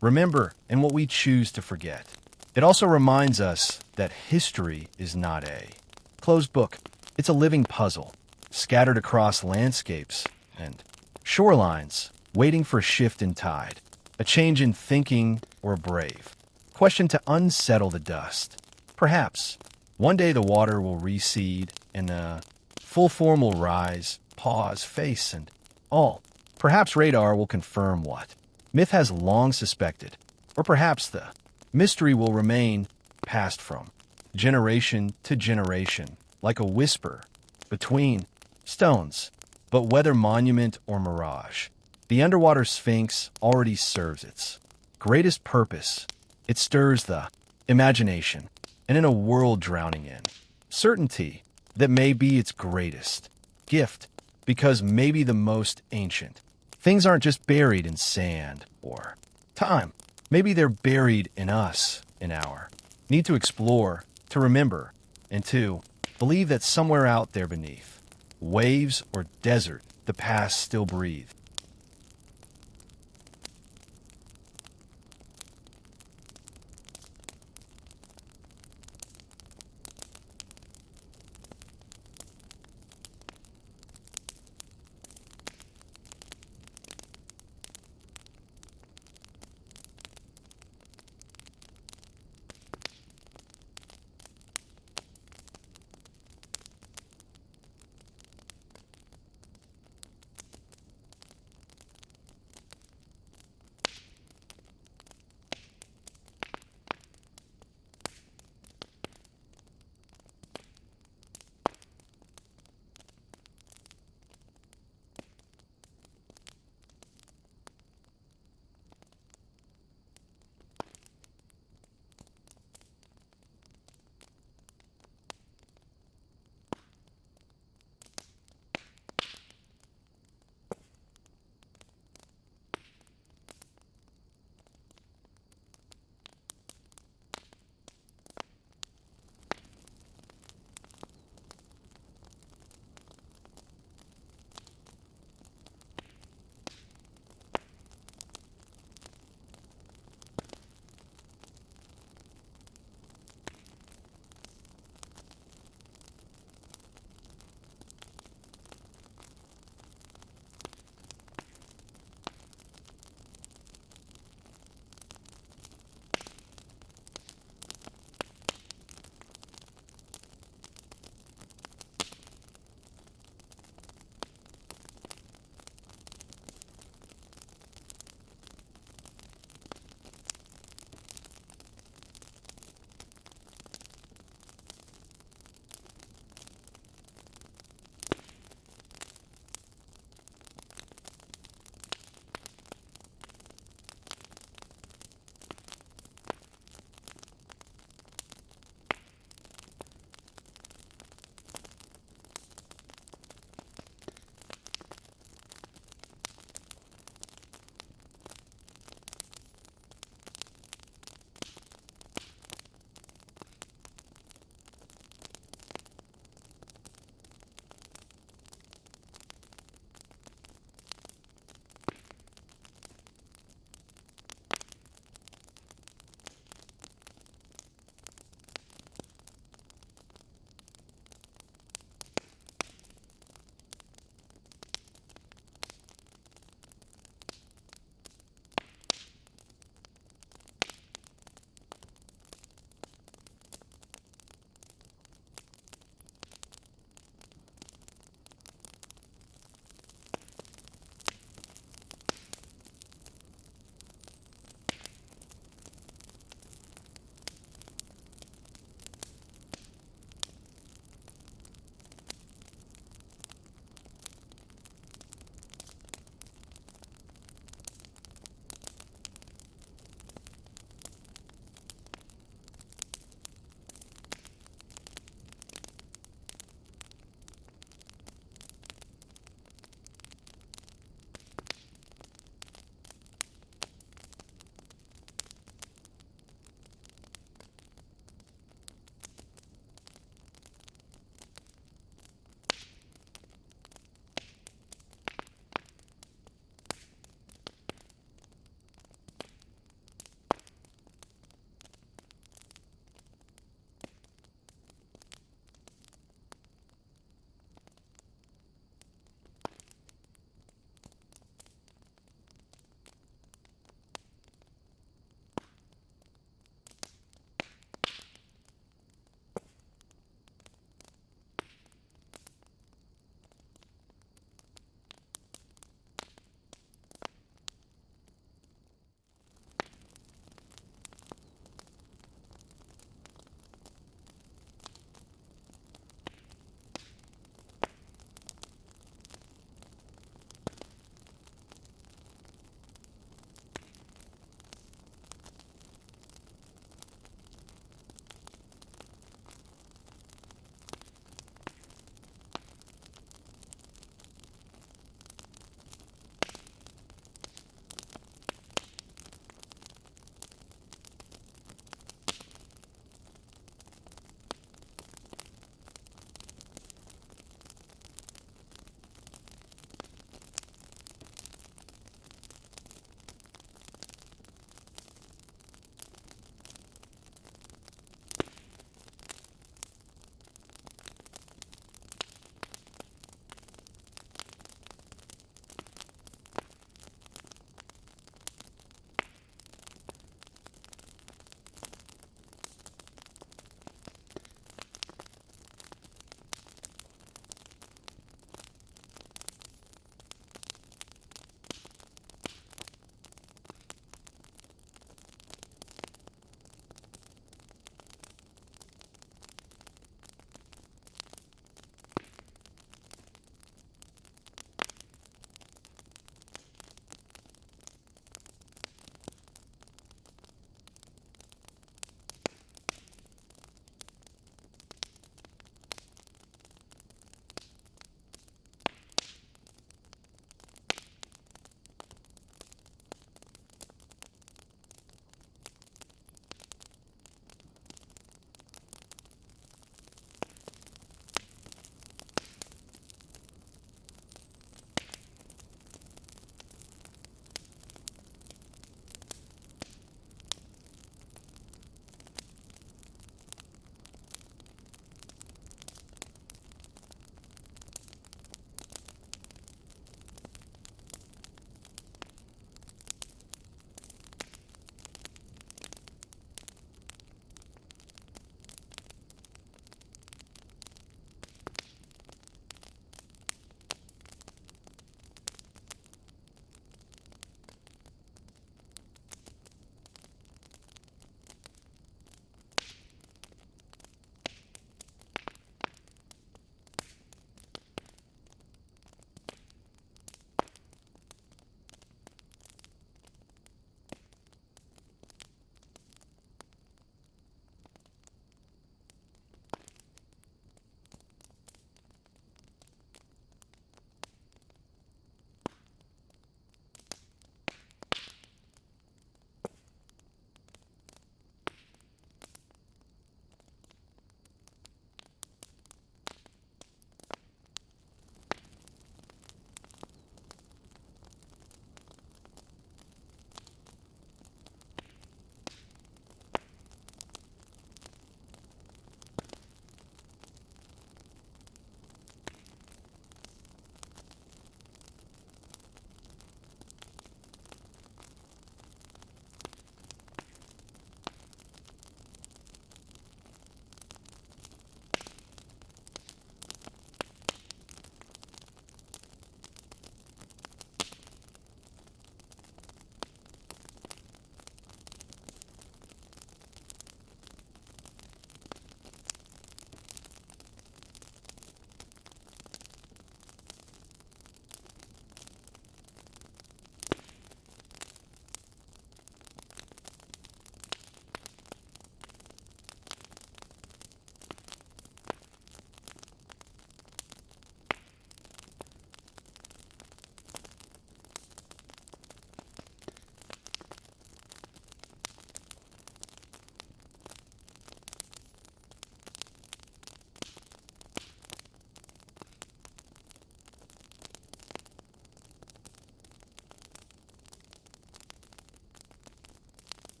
A: remember and what we choose to forget. It also reminds us that history is not a closed book. It's a living puzzle, scattered across landscapes and shorelines, waiting for a shift in tide, a change in thinking, or a brave question to unsettle the dust. Perhaps one day the water will recede and the full form will rise, pause, face, and all. Perhaps radar will confirm what myth has long suspected, or perhaps the mystery will remain passed from generation to generation, like a whisper between stones. But whether monument or mirage, the underwater sphinx already serves its greatest purpose. It stirs the imagination, and in a world drowning in certainty, that may be its greatest gift, because maybe the most ancient. Things aren't just buried in sand or time. Maybe they're buried in us, in our need to explore, to remember, and to believe that somewhere out there beneath waves or desert, the past still breathes.